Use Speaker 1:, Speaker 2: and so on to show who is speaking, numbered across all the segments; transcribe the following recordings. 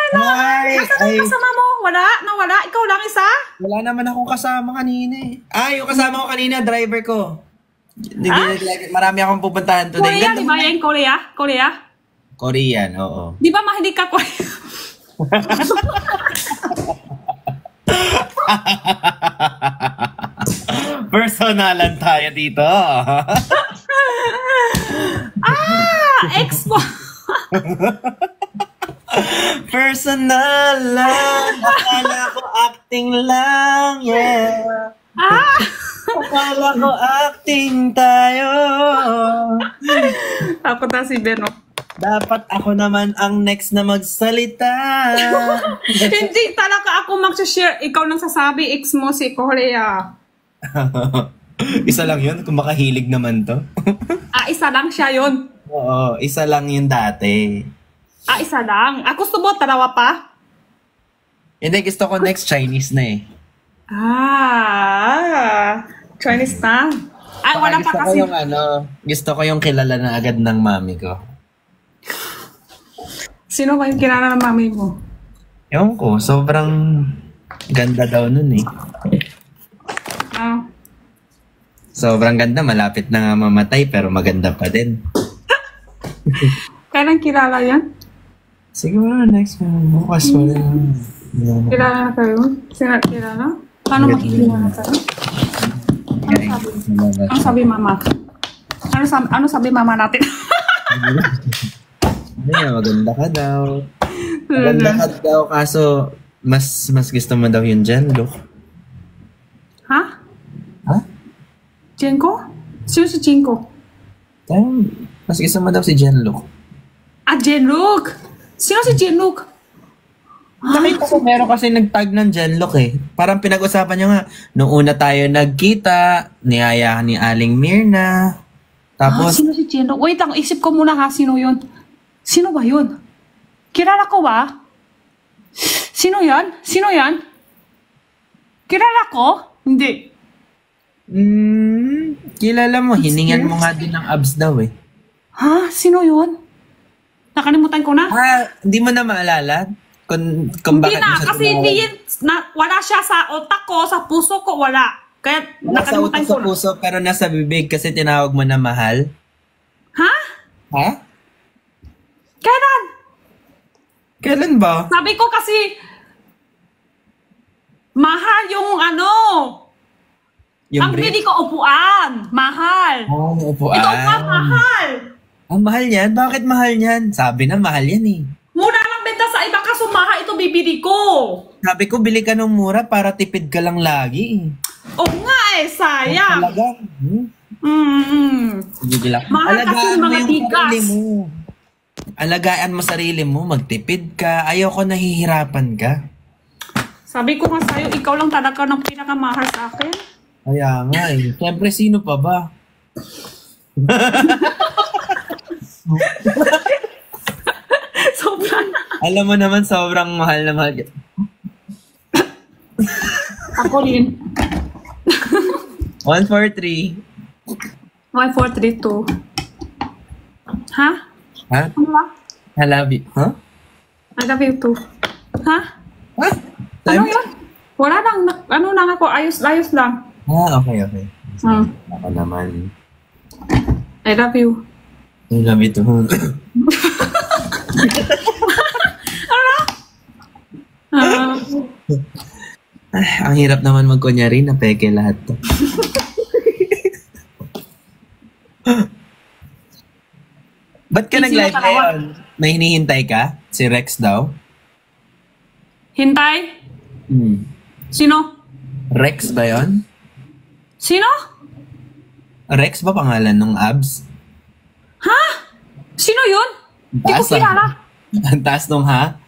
Speaker 1: Nasaan yung kasama mo? Wala? Nawala? Ikaw lang isa?
Speaker 2: Wala naman akong kasama kanina eh. Yung kasama ko kanina, driver ko. Marami akong pupuntahan today.
Speaker 1: Korea, di ba yan? Korea?
Speaker 2: Korean, oo.
Speaker 1: Di ba mahilig ka Korea?
Speaker 2: Personalan tayo dito.
Speaker 1: Expo.
Speaker 2: Personal lang. Akala ko acting lang, yeah. Akala ko acting tayo.
Speaker 1: Ako ta si Beno.
Speaker 2: Dapat ako naman ang next na magsalita.
Speaker 1: Hindi talaga ako mag-share. Ikaw nang sasabi, ex mo si Korea.
Speaker 2: Isa lang yun, kung makahilig naman to.
Speaker 1: Isa lang siya yun.
Speaker 2: Oo, isa lang yun dati.
Speaker 1: Isa lang. Gusto mo, dalawa pa?
Speaker 2: Hindi, gusto ko next Chinese na eh.
Speaker 1: Chinese na? Wala pa kasi.
Speaker 2: Gusto ko yung kilala na agad ng mami ko.
Speaker 1: Sino ba yung kilala ng mami mo?
Speaker 2: Ewan ko, sobrang ganda daw nun eh. Sobrang ganda, malapit na nga mamatay pero maganda pa din.
Speaker 1: Kailan kilala yan?
Speaker 2: Siguro next bukas wala.
Speaker 1: Kilala na kayo? Kilala? Paano makikilala kayo? Ano sabi mama? Ano sabi mama natin?
Speaker 2: Maganda ka daw. Maganda ka daw kaso mas gusto mo daw yung Jen look.
Speaker 1: Ha? Jenko? Sino si Jenko?
Speaker 2: Mas gusto mo daw si Jenlook.
Speaker 1: Jenlook! Sino si Jenlook?
Speaker 2: Nakita ko meron kasi nagtag ng Jenlook eh. Parang pinag-usapan niya nga, nung una tayo nagkita, niyaya ni Aling Mirna. Tapos...
Speaker 1: sino si Jenlook? Wait lang, isip ko muna ha, sino yun? Sino ba yun? Kilala ko ba? Sino yan? Kilala ko? Hindi.
Speaker 2: Kilala mo, hiningan mo nga din ng abs daw eh.
Speaker 1: Sino yun? Nakalimutan ko na.
Speaker 2: Hindi mo na maalala? Kung
Speaker 1: hindi na, kasi hindi yun, wala siya sa otak ko, sa puso ko, wala. Kaya nakalimutan ko na.
Speaker 2: Sa puso, pero nasa bibig kasi tinawag mo na mahal? Ha?
Speaker 1: Kailan?
Speaker 2: Kailan ba?
Speaker 1: Sabi ko kasi, mahal yung ang pili ko upuan. Mahal.
Speaker 2: Upuan.
Speaker 1: Ito pa, mahal.
Speaker 2: Mahal yan? Bakit mahal yan? Sabi na mahal yan eh.
Speaker 1: Mura lang benta sa iba kaso mahal ito bibili ko.
Speaker 2: Sabi ko, bili ka ng mura para tipid ka lang lagi eh.
Speaker 1: Nga sayang.
Speaker 2: Talaga?
Speaker 1: Mahal kasi mga bigas.
Speaker 2: Alagaan mo sarili mo, magtipid ka. Ayoko nahihirapan ka.
Speaker 1: Sabi ko nga sa'yo, ikaw lang talaga ng pinakamahal sa akin.
Speaker 2: Kaya nga eh. Siyempre, sino pa ba?
Speaker 1: Sobrang.
Speaker 2: Alam mo naman, sobrang mahal na mahal.
Speaker 1: Ako rin.
Speaker 2: 143.
Speaker 1: 1432. Ha? Ano ba?
Speaker 2: I love you. Huh?
Speaker 1: I love you too. Ha? Ano yun? Wala lang. Ano lang ako. Ayos lang.
Speaker 2: Okay. Ako naman.
Speaker 1: I love you.
Speaker 2: I love you too. Ang hirap naman magkunyari na peke lahat to. Ba't ka nag-live ngayon? May hinihintay ka? Si Rex daw?
Speaker 1: Hintay? Sino?
Speaker 2: Rex ba yun?
Speaker 1: Sino?
Speaker 2: Rex ba pangalan ng abs?
Speaker 1: Ha? Sino yun? Hindi ko kilala.
Speaker 2: Ang taas nung ha?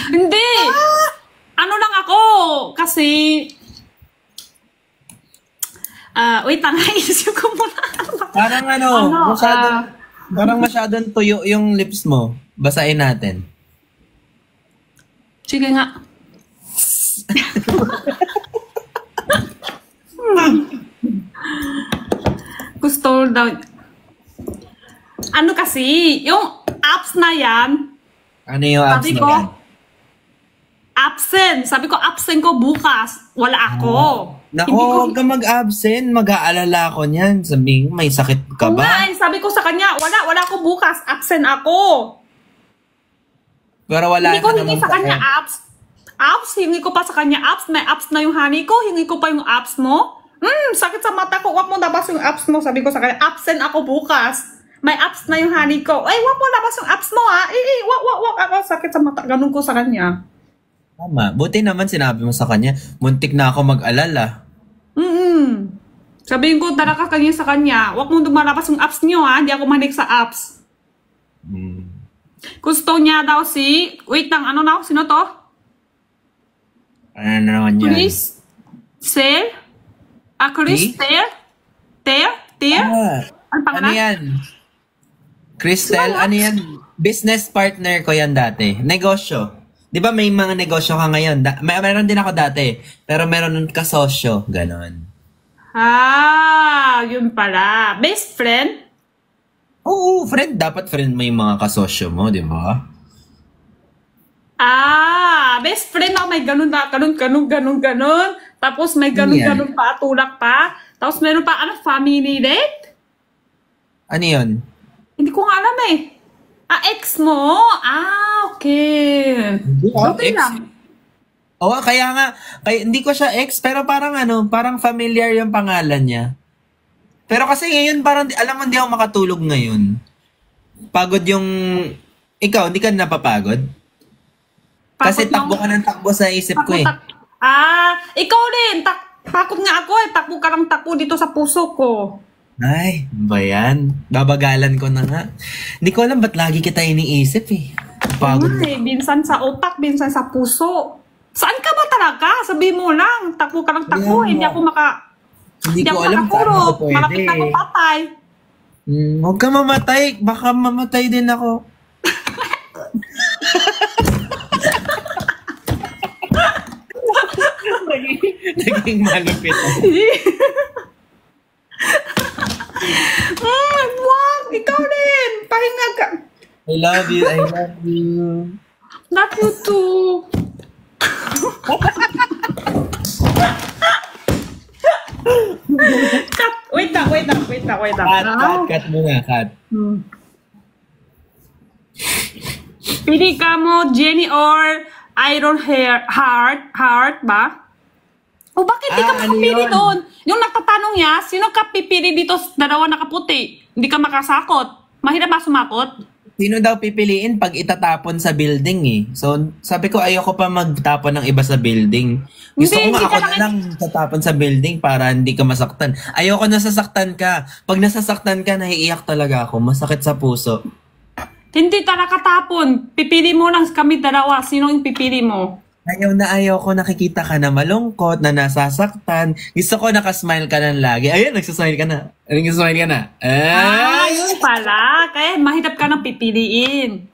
Speaker 1: Hindi. Ano lang ako? Kasi... wait lang. Isip ko muna.
Speaker 2: Parang parang masyadong tuyo yung lips mo. Basahin natin.
Speaker 1: Sige nga. Gusto daw. Ano kasi, yung apps na yan,
Speaker 2: Ano yung apps
Speaker 1: Sabi
Speaker 2: na
Speaker 1: ko,
Speaker 2: yan?
Speaker 1: absent. Sabi ko, absent ko bukas. Wala ako.
Speaker 2: Naku,
Speaker 1: Hindi ko,
Speaker 2: huwag ka mag-absent. Mag-aalala ko niyan. Sabihin, may sakit ka
Speaker 1: Oo nga,
Speaker 2: ba?
Speaker 1: sabi ko sa kanya, wala ako bukas. Absent ako.
Speaker 2: Pero wala
Speaker 1: Hindi ko
Speaker 2: ka
Speaker 1: hingi
Speaker 2: naman
Speaker 1: sa kanya apps. Apps, hingi ko pa sa kanya apps. May apps na yung honey ko. Hingi ko pa yung apps mo. Sakit sa mata ko. Huwag mo labas yung apps mo. Sabi ko sa kanya, absent ako bukas. May apps na yung honey ko. Ay, huwag mo labas yung apps mo ha. Wag ako. Sakit sa mata. Ganun ko sa kanya.
Speaker 2: Tama. Buti naman sinabi mo sa kanya, muntik na ako mag-alala.
Speaker 1: Sabihin ko talaga kanya sa kanya, huwag mo lumalabas yung apps niyo ha. Hindi ako mahilig sa apps. Gusto niya daw wait lang, ano na? Sino to?
Speaker 2: Ano na naman yan?
Speaker 1: Chris? Sel? Chris? Ter? Ano
Speaker 2: Ano
Speaker 1: pangalan?
Speaker 2: yan? Crystal, ano yan? Business partner ko yan dati. Negosyo. Di ba may mga negosyo ka ngayon? Meron din ako dati. Pero meron nun kasosyo. Ganon.
Speaker 1: Yun pala. Best friend?
Speaker 2: Oo, friend. Dapat friend mo yung mga kasosyo mo, di ba?
Speaker 1: Best friend ako. May ganun na, ganun. Tapos may ganun pa, tulak pa. Tapos meron pa, family date?
Speaker 2: Ano yun?
Speaker 1: Hindi ko nga alam eh. Ex mo? Okay. Okay
Speaker 2: ex.
Speaker 1: lang.
Speaker 2: Oo, kaya hindi ko siya ex, pero parang parang familiar yung pangalan niya. Pero kasi ngayon parang, alam mo, hindi ako makatulog ngayon. Pagod yung, ikaw, hindi ka napapagod? Kasi takbo ka ng takbo sa isip ko eh.
Speaker 1: Ikaw din. Takot nga ako eh. Takbo ka ng takbo dito sa puso ko.
Speaker 2: Ay, ba yan? Babagalan ko na nga. Hindi ko alam ba't lagi kita iniisip eh. Pagod na.
Speaker 1: Minsan sa utak, minsan sa puso. Saan ka ba talaga? Sabi mo lang. Takbo ka ng takbo. Hindi ako
Speaker 2: Hindi ko alam paano ko pwede.
Speaker 1: Malapit ako patay.
Speaker 2: Huwag ka mamatay. Baka mamatay din ako. Naging malupit.
Speaker 1: Wag! Ikaw din! Pahinga ka!
Speaker 2: I love you. I love you.
Speaker 1: Love you too! Cut! Wait lang.
Speaker 2: Cut muna, cut.
Speaker 1: Pili ka mo, Jenny or Iron Heart ba? O bakit di ka makapili doon? Yung nagtatanong niya, sino ka pipili dito sa dalawa nakaputi? Hindi ka makasakot. Mahirap ba sumakot?
Speaker 2: Sino daw pipiliin pag itatapon sa building eh? So, sabi ko ayoko pa magtapon ng iba sa building. Gusto ko nga ako na lang tatapon sa building para hindi ka masaktan. Ayoko na sasaktan ka. Pag nasasaktan ka, naiiyak talaga ako. Masakit sa puso.
Speaker 1: Hindi talaga tapon. Pipili mo lang kami dalawa. Sino yung pipili mo?
Speaker 2: Ayaw na ayaw ko nakikita ka na malungkot, na nasasaktan. Gusto ko nakasmile ka na lagi. Ayun, nagsasmile ka na. Nagsasmile ka na.
Speaker 1: Yun pala. Kaya mahirap ka nang pipiliin.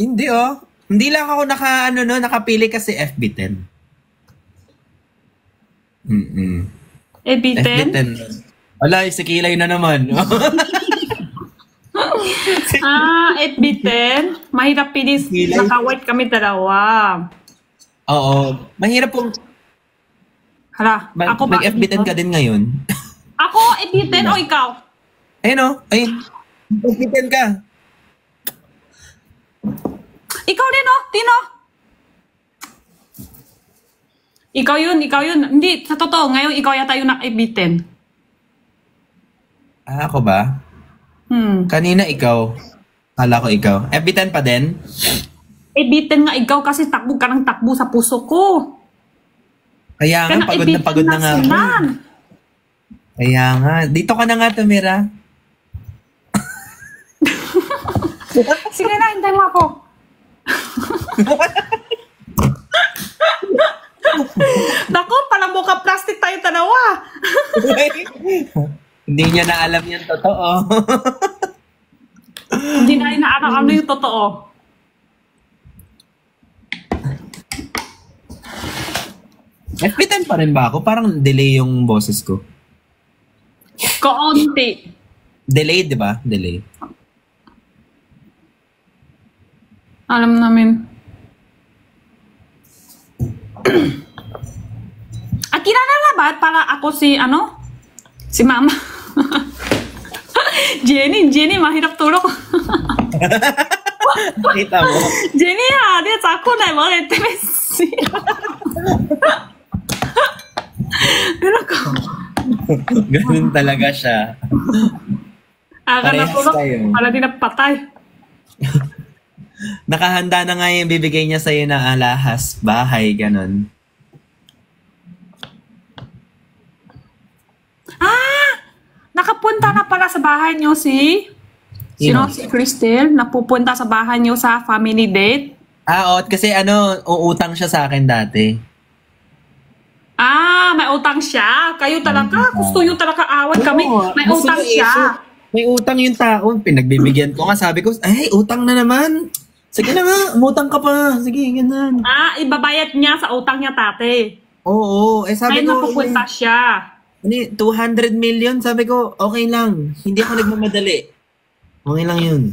Speaker 2: Hindi oh. Hindi lang ako nakapili kasi FB10.
Speaker 1: FB10?
Speaker 2: FB10. Wala, si Kilay na naman.
Speaker 1: FB10? Mahirap pili. Naka-white kami dalawa.
Speaker 2: Oo. Mahirap pong...
Speaker 1: Hala, ako ba?
Speaker 2: Mag-FB10 ka din ngayon.
Speaker 1: Ako, FB10 o ikaw?
Speaker 2: Ayun o. Ayun. FB10 ka.
Speaker 1: Ikaw din o, Tino. Ikaw yun. Hindi, sa totoo, ngayon ikaw yata yung FB10.
Speaker 2: Ako ba? Kanina ikaw. Kala ko ikaw. FB10 pa din?
Speaker 1: FB10 nga ikaw kasi takbo ka ng takbo sa puso ko.
Speaker 2: Kaya nga, pagod na pagod na nga ako. Kaya nga. Dito ka na nga tumira.
Speaker 1: Sige na, hintay mo ako. Naku, palang mukha plastic tayo dalawa.
Speaker 2: Hindi niya na alam yung totoo.
Speaker 1: Hindi na inaanak ano yung totoo.
Speaker 2: FB10 pa rin ba ako? Parang delay yung boses ko.
Speaker 1: Kaunti.
Speaker 2: Delay, di ba? Delay.
Speaker 1: Alam namin. Kilala na ba? Para ako si, si Mama. Jenny, mahirap tulog.
Speaker 2: Kita mo?
Speaker 1: Jenny, dia takut na mo. Pero ko.
Speaker 2: Ganun talaga siya.
Speaker 1: Parehas
Speaker 2: Parehas kayo.
Speaker 1: Para di napatay.
Speaker 2: Nakahanda na nga yung bibigay niya sa'yo na alahas, bahay, ganun.
Speaker 1: Nakapunta na pala sa bahay niyo si... Sino? Si Cristel? Napupunta sa bahay niyo sa family date?
Speaker 2: Kasi uutang siya sa akin dati.
Speaker 1: May utang siya. Kayo talaga. Gusto nyo talaga awat kami. May
Speaker 2: gusto
Speaker 1: utang
Speaker 2: ko
Speaker 1: siya.
Speaker 2: May utang yung tao. Pinagbibigyan ko nga. Sabi ko, utang na naman. Sige na nga, umutang ka pa. Sige, ganun.
Speaker 1: Ibabayad niya sa utang niya, tate.
Speaker 2: Oo. Sabi
Speaker 1: Ay,
Speaker 2: ko,
Speaker 1: napupunta siya.
Speaker 2: 200 million? Sabi ko, okay lang. Hindi ako nagmamadali. Okay lang yun.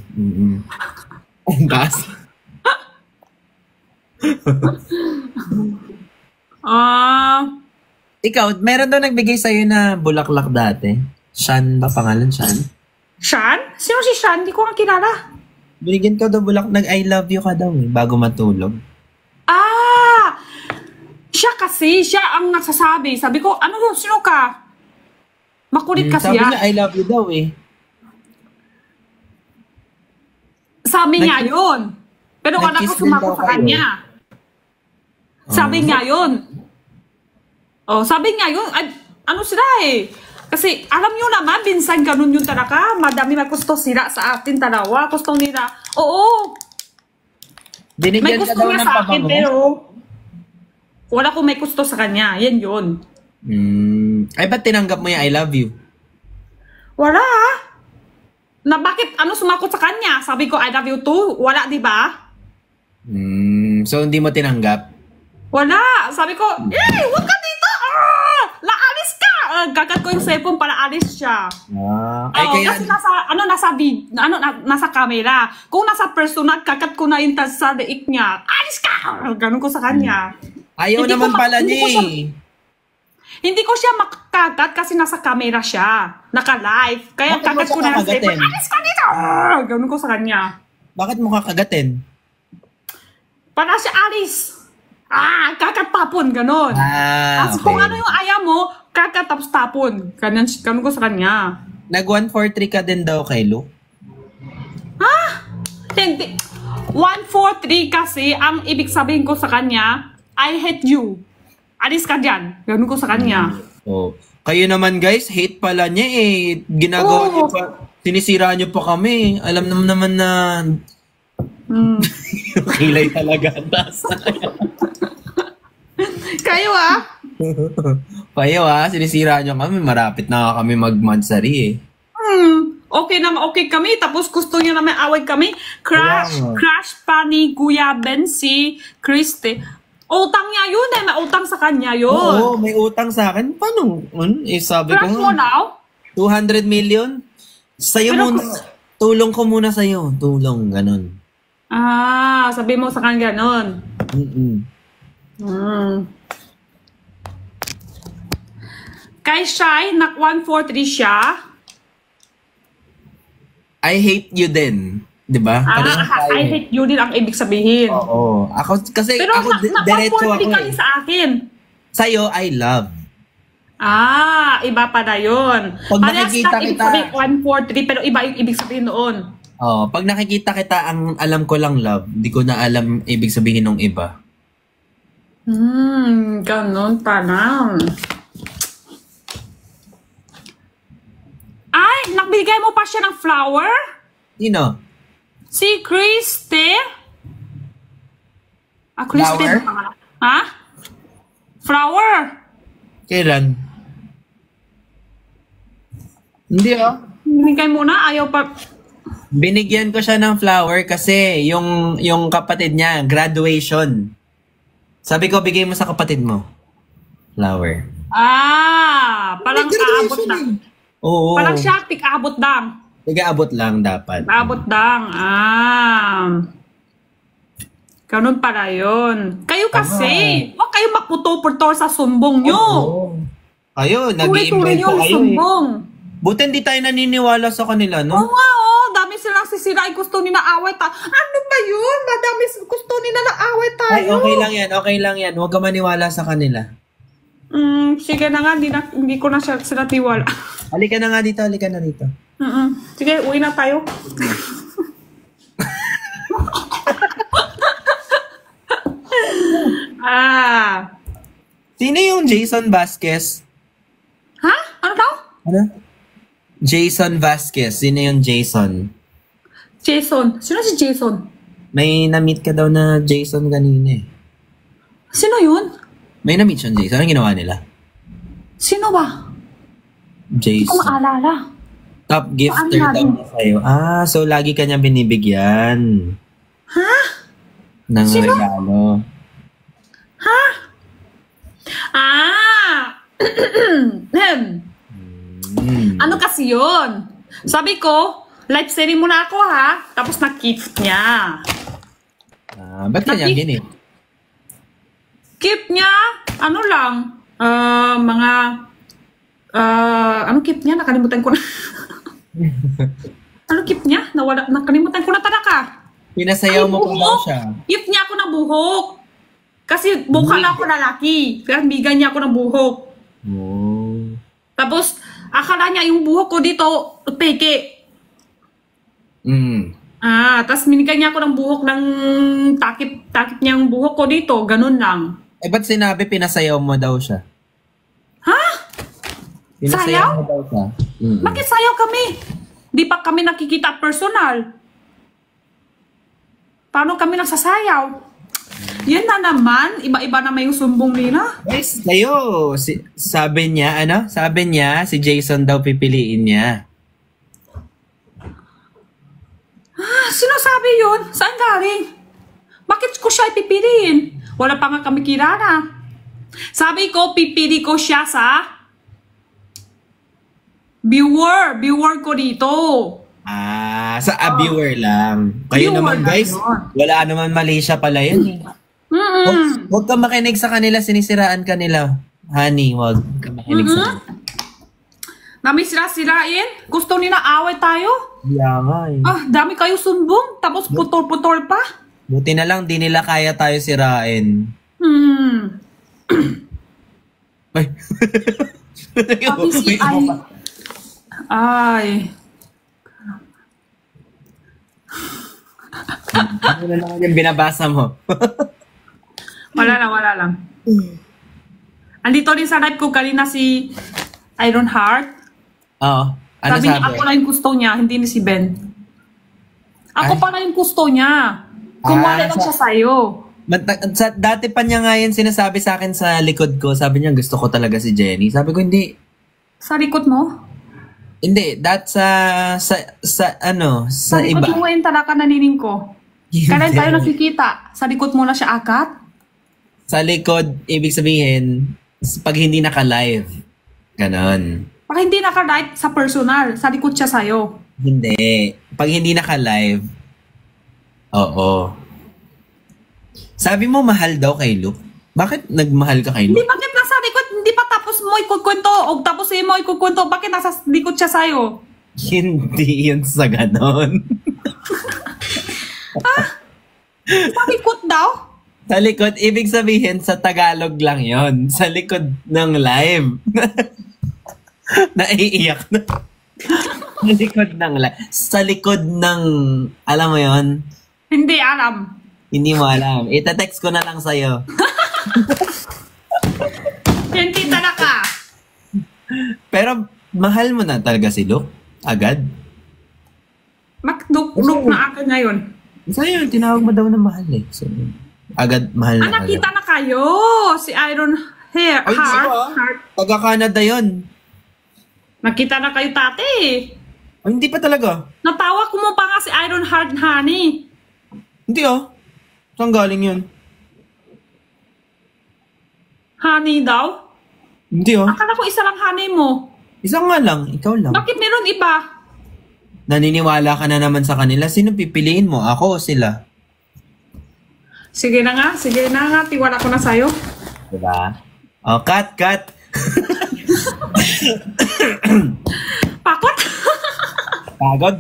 Speaker 2: Ang taas. Ikaw, meron daw nagbigay sa'yo na bulaklak dati. Shan ba pangalan? Shan?
Speaker 1: Shan? Sino si Shan? Hindi ko nga kilala.
Speaker 2: Binigyan ko daw bulaklak. Nag-I love you ka daw bago matulog.
Speaker 1: Siya kasi, siya ang nagsasabi. Sabi ko, ano yun? Sino ka? Makulit kasi
Speaker 2: sabi niya, I love you daw
Speaker 1: Sabi niya yun. Pero anak ko sumagot sa kanya. Sabi niya yun. Sabi niya yun. Ano sila Kasi alam niyo naman, minsan ganun yun talaga. Madami may gusto sila sa atin talawa. Gusto nila. Oo. May
Speaker 2: Binigyan ka
Speaker 1: gusto
Speaker 2: daw
Speaker 1: niya
Speaker 2: ng
Speaker 1: sa akin,
Speaker 2: pabango?
Speaker 1: pero wala ko may gusto sa kanya. Yan yun.
Speaker 2: Ay, ba't tinanggap mo yung I love you?
Speaker 1: Wala. Na bakit sumakot sa kanya? Sabi ko, I love you too. Wala, di ba?
Speaker 2: So, hindi mo tinanggap?
Speaker 1: Wala. Sabi ko, huwag ka dito. Laalis ka. Gagat ko yung cellphone para alis siya. Kasi nasa camera. Kung nasa personal, kakat ko na yung sa leeg niya. Alis ka. Ganun ko sa kanya.
Speaker 2: Ayaw
Speaker 1: Hindi
Speaker 2: naman
Speaker 1: ko
Speaker 2: pala niya
Speaker 1: Hindi ko siya makakagat kasi nasa camera siya. Naka-live. Kaya
Speaker 2: Bakit mo
Speaker 1: kagat
Speaker 2: siya
Speaker 1: ko na ng
Speaker 2: kakagatin?
Speaker 1: cellphone. Alis ka dito. Ganun ko sa kanya.
Speaker 2: Bakit mo kakagatin?
Speaker 1: Para siya alis. Kakat tapon. Ganun. Kasi
Speaker 2: Okay.
Speaker 1: kung ano yung ayaw mo, kakat tapos tapon. Ganun ko sa kanya.
Speaker 2: Nag-143 ka din daw kay Luke?
Speaker 1: Hindi. 143 kasi, ang ibig sabihin ko sa kanya, I hate you. Alis ka dyan. Ganun ko sa kanya.
Speaker 2: Kayo naman guys, hate pala niya Ginagawa niyo pa. Sinisira niyo pa kami. Alam naman na kilay talaga.
Speaker 1: Kayo
Speaker 2: Kayo sinisira niyo kami. Marapit na kami mag-mansari
Speaker 1: Okay kami. Tapos gusto niya naman away kami. Crush pa ni Kuya Ben si Christy. Utang niya yun may utang sa kanya yun.
Speaker 2: Oo, may utang sa akin. Paano? Sabi ko
Speaker 1: Crush mo now?
Speaker 2: 200 million? Sa'yo muna. Tulong ko muna sa'yo. Tulong, ganun.
Speaker 1: Sabi mo sa kanya ganun. Kay Shai, nak 143 siya.
Speaker 2: I hate you din. Diba?
Speaker 1: I hate you din ang ibig sabihin.
Speaker 2: Oo.
Speaker 1: Pero
Speaker 2: diretso ako
Speaker 1: ka sa akin.
Speaker 2: Sa'yo, I love.
Speaker 1: Iba pala yun.
Speaker 2: Pag nakikita kita...
Speaker 1: 143, pero iba yung ibig sabihin noon.
Speaker 2: Pag nakikita kita, ang alam ko lang love. Hindi ko na alam ibig sabihin ng iba.
Speaker 1: Ganon pala. Ay, nagbigay mo pa siya ng flower?
Speaker 2: Sino?
Speaker 1: Si Christy? Christy
Speaker 2: Flower?
Speaker 1: Ha? Flower?
Speaker 2: Kailan? Hindi
Speaker 1: Binigay mo na, ayaw pa.
Speaker 2: Binigyan ko siya ng flower kasi yung kapatid niya, graduation. Sabi ko, bigay mo sa kapatid mo. Flower.
Speaker 1: Parang aabot lang.
Speaker 2: Oo.
Speaker 1: Parang siya, tik-abot lang.
Speaker 2: Tiga-abot lang dapat.
Speaker 1: Abot lang. Ganun pala yun. Kayo kasi, huwag kayo maputo-puto sa sumbong nyo.
Speaker 2: Kayo,
Speaker 1: Tuloy-tuloy
Speaker 2: nag-i-invento
Speaker 1: yung
Speaker 2: kayo
Speaker 1: sumbong.
Speaker 2: Buti hindi tayo naniniwala sa kanila,
Speaker 1: Oo
Speaker 2: no?
Speaker 1: nga, dami silang sisira. Ay, gusto nila away tayo. Ano ba yun? Madami gusto nila na away tayo.
Speaker 2: Ay, okay lang yan. Huwag ka maniwala sa kanila.
Speaker 1: Sige na nga, hindi ko na sila tiwala.
Speaker 2: Halika na dito.
Speaker 1: Sige, uwi na tayo.
Speaker 2: Sino yung Jason Vasquez?
Speaker 1: Ha? Ano daw?
Speaker 2: Ano? Jason Vasquez. Sino yung Jason?
Speaker 1: Jason. Sino si Jason?
Speaker 2: May na-meet ka daw na Jason kanina eh.
Speaker 1: Sino yun?
Speaker 2: May na-meet siyang Jason. Anong ginawa nila?
Speaker 1: Sino ba? Hindi ko
Speaker 2: Jason.
Speaker 1: maalala.
Speaker 2: Top gifter
Speaker 1: Saan
Speaker 2: daw niya sa'yo. So lagi ka niya binibigyan
Speaker 1: Ha?
Speaker 2: ng
Speaker 1: Sino?
Speaker 2: regalo.
Speaker 1: Ha? Ano kasi yun? Sabi ko, live selling muna ako ha. Tapos na-gift niya.
Speaker 2: Ba't kanya gini?
Speaker 1: Gift niya, ano lang, anong gift niya? Nakalimutan ko na. Ano gift niya? Nakalimutan ko na talaga.
Speaker 2: Pinasayaw mo pa daw siya.
Speaker 1: Gift niya ako ng buhok. Kasi mukha lang ako lalaki. Kaya bigyan niya ako ng buhok.
Speaker 2: Oh.
Speaker 1: Tapos, akala niya yung buhok ko dito, peke. Tapos minigyan niya ako ng buhok ng takip niya yung buhok ko dito. Ganun lang.
Speaker 2: Ba't sinabi pinasayaw mo daw siya?
Speaker 1: Ha?
Speaker 2: Pinasayaw
Speaker 1: Sayaw?
Speaker 2: mo daw siya?
Speaker 1: Bakit sayaw kami? Di pa kami nakikita personal. Paano kami nagsasayaw? Yan na naman, iba-iba naman yung sumbong nila.
Speaker 2: Guys, kayo, sabi niya, si Jason daw pipiliin niya.
Speaker 1: Sino sabi yun? Saan galing? Bakit ko siya ipipiliin? Wala pa nga kami kilala. Sabi ko, pipili ko siya sa viewer ko dito.
Speaker 2: Sa viewer lang. Kayo
Speaker 1: Viewer
Speaker 2: naman
Speaker 1: lang
Speaker 2: guys,
Speaker 1: yun.
Speaker 2: wala naman Malaysia pala yun. Huwag ka makinig sa kanila, sinisiraan kanila. Honey, huwag ka makinig sa kanila.
Speaker 1: Dami sila-sirain. Gusto nila away tayo.
Speaker 2: Yeah, nga eh.
Speaker 1: Dami kayo sumbong. Tapos putol-putol pa.
Speaker 2: Buti na lang, di nila kaya tayo sirain. Ay.
Speaker 1: Sabi si Ay.
Speaker 2: Ano na naman yung binabasa mo?
Speaker 1: Wala lang. Andito din sa live ko kanina si Ironheart.
Speaker 2: Oo. Ano
Speaker 1: Sabi niya, ako na yung gusto niya, hindi ni si Ben. Ako pa na yung gusto niya. Kumwala lang siya sa'yo.
Speaker 2: Dati pa niya nga yan sinasabi sa akin sa likod ko. Sabi niya, gusto ko talaga si Jenny. Sabi ko, hindi.
Speaker 1: Sa likod mo?
Speaker 2: Hindi. Sa iba.
Speaker 1: Likod mo yung talaga nanining ko. Kailan tayo nakikita? Sa likod mo na siya akat?
Speaker 2: Sa likod, ibig sabihin, pag hindi naka-live. Ganon.
Speaker 1: Pag hindi naka-live sa personal, sa likod siya sa'yo.
Speaker 2: Hindi. Pag hindi naka-live, oo. Sabi mo, mahal daw kay Luke. Bakit nagmahal ka kay
Speaker 1: Hindi,
Speaker 2: Luke?
Speaker 1: bakit nasa likod? Hindi pa tapos mo ikukwento. O tapos mo ikukwento. Bakit nasa likod siya sa'yo?
Speaker 2: Hindi yun sa ganon.
Speaker 1: Sa likod daw?
Speaker 2: Sa likod, ibig sabihin, sa Tagalog lang yon. Sa likod ng live. Naiiyak na. Sa likod ng live. Sa likod ng, alam mo yon?
Speaker 1: Hindi alam.
Speaker 2: Hindi mo alam. Ita-text ko na lang sa'yo.
Speaker 1: Hindi talaga.
Speaker 2: Pero, mahal mo na talaga si Luke? Agad?
Speaker 1: Look na akin ngayon.
Speaker 2: Sa'yo, tinawag mo daw na mahal eh. So, agad, mahal na agad.
Speaker 1: Nakita na kayo. Si Iron
Speaker 2: Ay,
Speaker 1: Heart.
Speaker 2: Taga-Canada yun.
Speaker 1: Nakita na kayo tati.
Speaker 2: Ay, hindi pa talaga.
Speaker 1: Natawa ko mo pa nga si Iron Heart Honey.
Speaker 2: Hindi oh. Saan galing yun?
Speaker 1: Honey daw?
Speaker 2: Hindi oh.
Speaker 1: Akala ko isa lang honey mo.
Speaker 2: Isang nga lang, ikaw lang.
Speaker 1: Bakit meron iba?
Speaker 2: Naniniwala ka na naman sa kanila. Sino pipiliin mo? Ako o sila?
Speaker 1: Sige na nga. Tiwala ko na sa'yo.
Speaker 2: Diba? Oh, cut.
Speaker 1: Pakot!
Speaker 2: Pagod.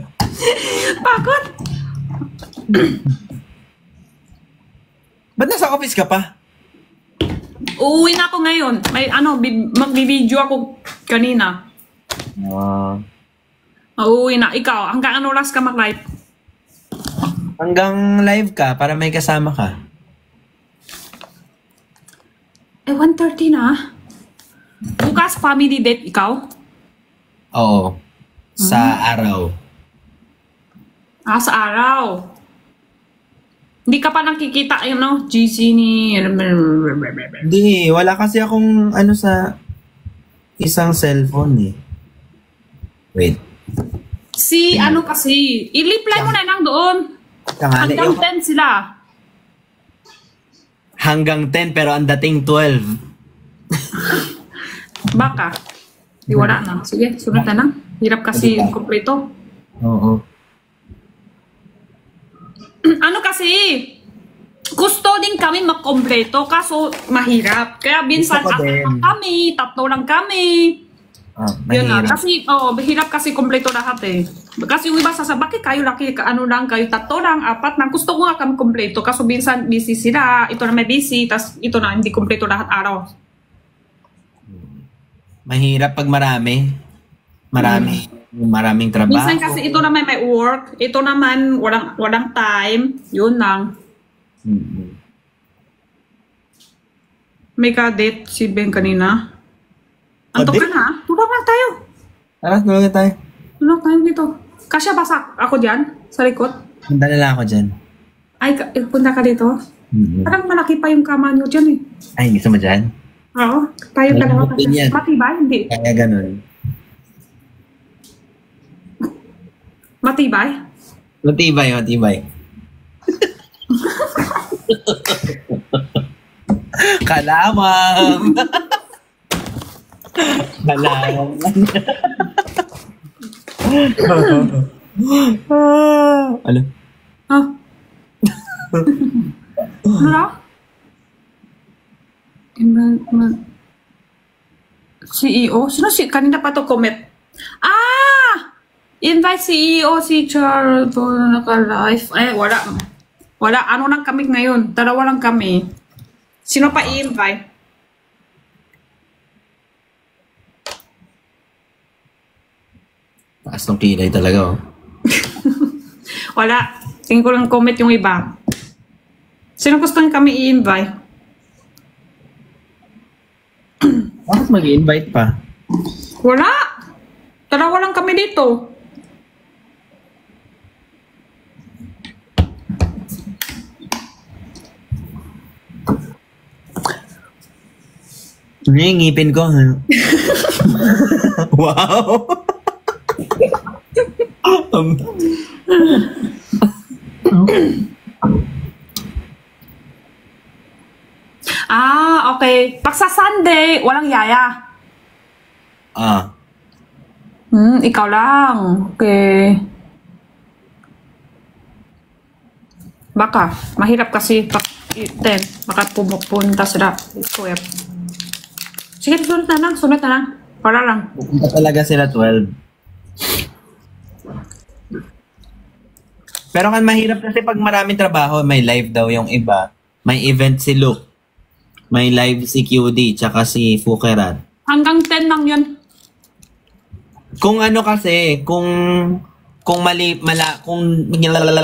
Speaker 1: Pakot!
Speaker 2: Ba't nasa office ka pa?
Speaker 1: Uuwi na ako ngayon. May magbibideo ako kanina. Uuwi na. Ikaw, hanggang ano oras ka mag-live?
Speaker 2: Hanggang live ka para may kasama ka.
Speaker 1: 1:30 na. Bukas family date ikaw?
Speaker 2: Oo. Sa araw.
Speaker 1: Sa araw. Hindi ka pa nakikita, GC ni...
Speaker 2: Hindi, wala kasi akong sa isang cellphone eh. Wait.
Speaker 1: Kasi, i-reply mo na lang doon.
Speaker 2: Tanghali.
Speaker 1: Hanggang 10 sila.
Speaker 2: Hanggang 10 pero ang dating 12.
Speaker 1: Baka. Di wala na. Sige, sunod na lang. Hirap kasi kompleto.
Speaker 2: Oo.
Speaker 1: Kasi, gusto din kami magkompleto kaso mahirap. Kaya minsan
Speaker 2: Gusto ko din.
Speaker 1: tatlo lang kami. Yun na.
Speaker 2: Mahirap.
Speaker 1: Kasi, mahirap kasi kompleto lahat eh. Kasi yung iba bakit kayo laki, kayo tatlo lang, apat na. Gusto ko nga kami kompleto. Kaso minsan busy sila, ito na may busy, tas ito na hindi kompleto lahat araw.
Speaker 2: Mahirap pag marami. Maraming trabaho.
Speaker 1: Minsan kasi ito naman may work, ito naman walang time, yun lang. May ka-date si Ben kanina. Antok ka na? Tulog na tayo.
Speaker 2: Tara, tulog na tayo.
Speaker 1: Tulog tayo dito. Kasya ba ako dyan? Sa likod?
Speaker 2: Punta na lang ako dyan.
Speaker 1: Ay, punta ka dito? Parang malaki pa yung kama nyo dyan eh.
Speaker 2: Ay, gusto mo dyan?
Speaker 1: Oo, tayo dalawa
Speaker 2: Malambot
Speaker 1: kasi.
Speaker 2: din yan.
Speaker 1: Matibay, hindi.
Speaker 2: Kaya ganun.
Speaker 1: Matibay?
Speaker 2: Matibay. Kalamang. Kalamang. Ano?
Speaker 1: Ano? CEO? Sino kanina pa to comment? Invite CEO si Charles to naka-live. Wala. Ano lang kami ngayon. Dalawa lang kami. Sino pa i-invite?
Speaker 2: Taas ng kilay talaga, oh.
Speaker 1: Wala. Tingin ko lang comment yung iba. Sino gusto kami i-invite?
Speaker 2: Bakit mag-invite pa?
Speaker 1: Wala. Dalawa lang kami dito.
Speaker 2: Ano yung ngipin ko? Wow!
Speaker 1: Okay. Pag sa Sunday, walang yaya. Ikaw lang. Okay. Baka. Mahirap kasi pag 10. Baka pumupunta sila. Sige, sunod na lang. Para lang.
Speaker 2: Pupunta talaga sila 12. Pero kan mahirap kasi pag maraming trabaho, may live daw yung iba. May event si Luke. May live si QD, tsaka si Fukerat.
Speaker 1: Hanggang 10 lang yun.
Speaker 2: Kung ano kasi, kung mali, kung nandun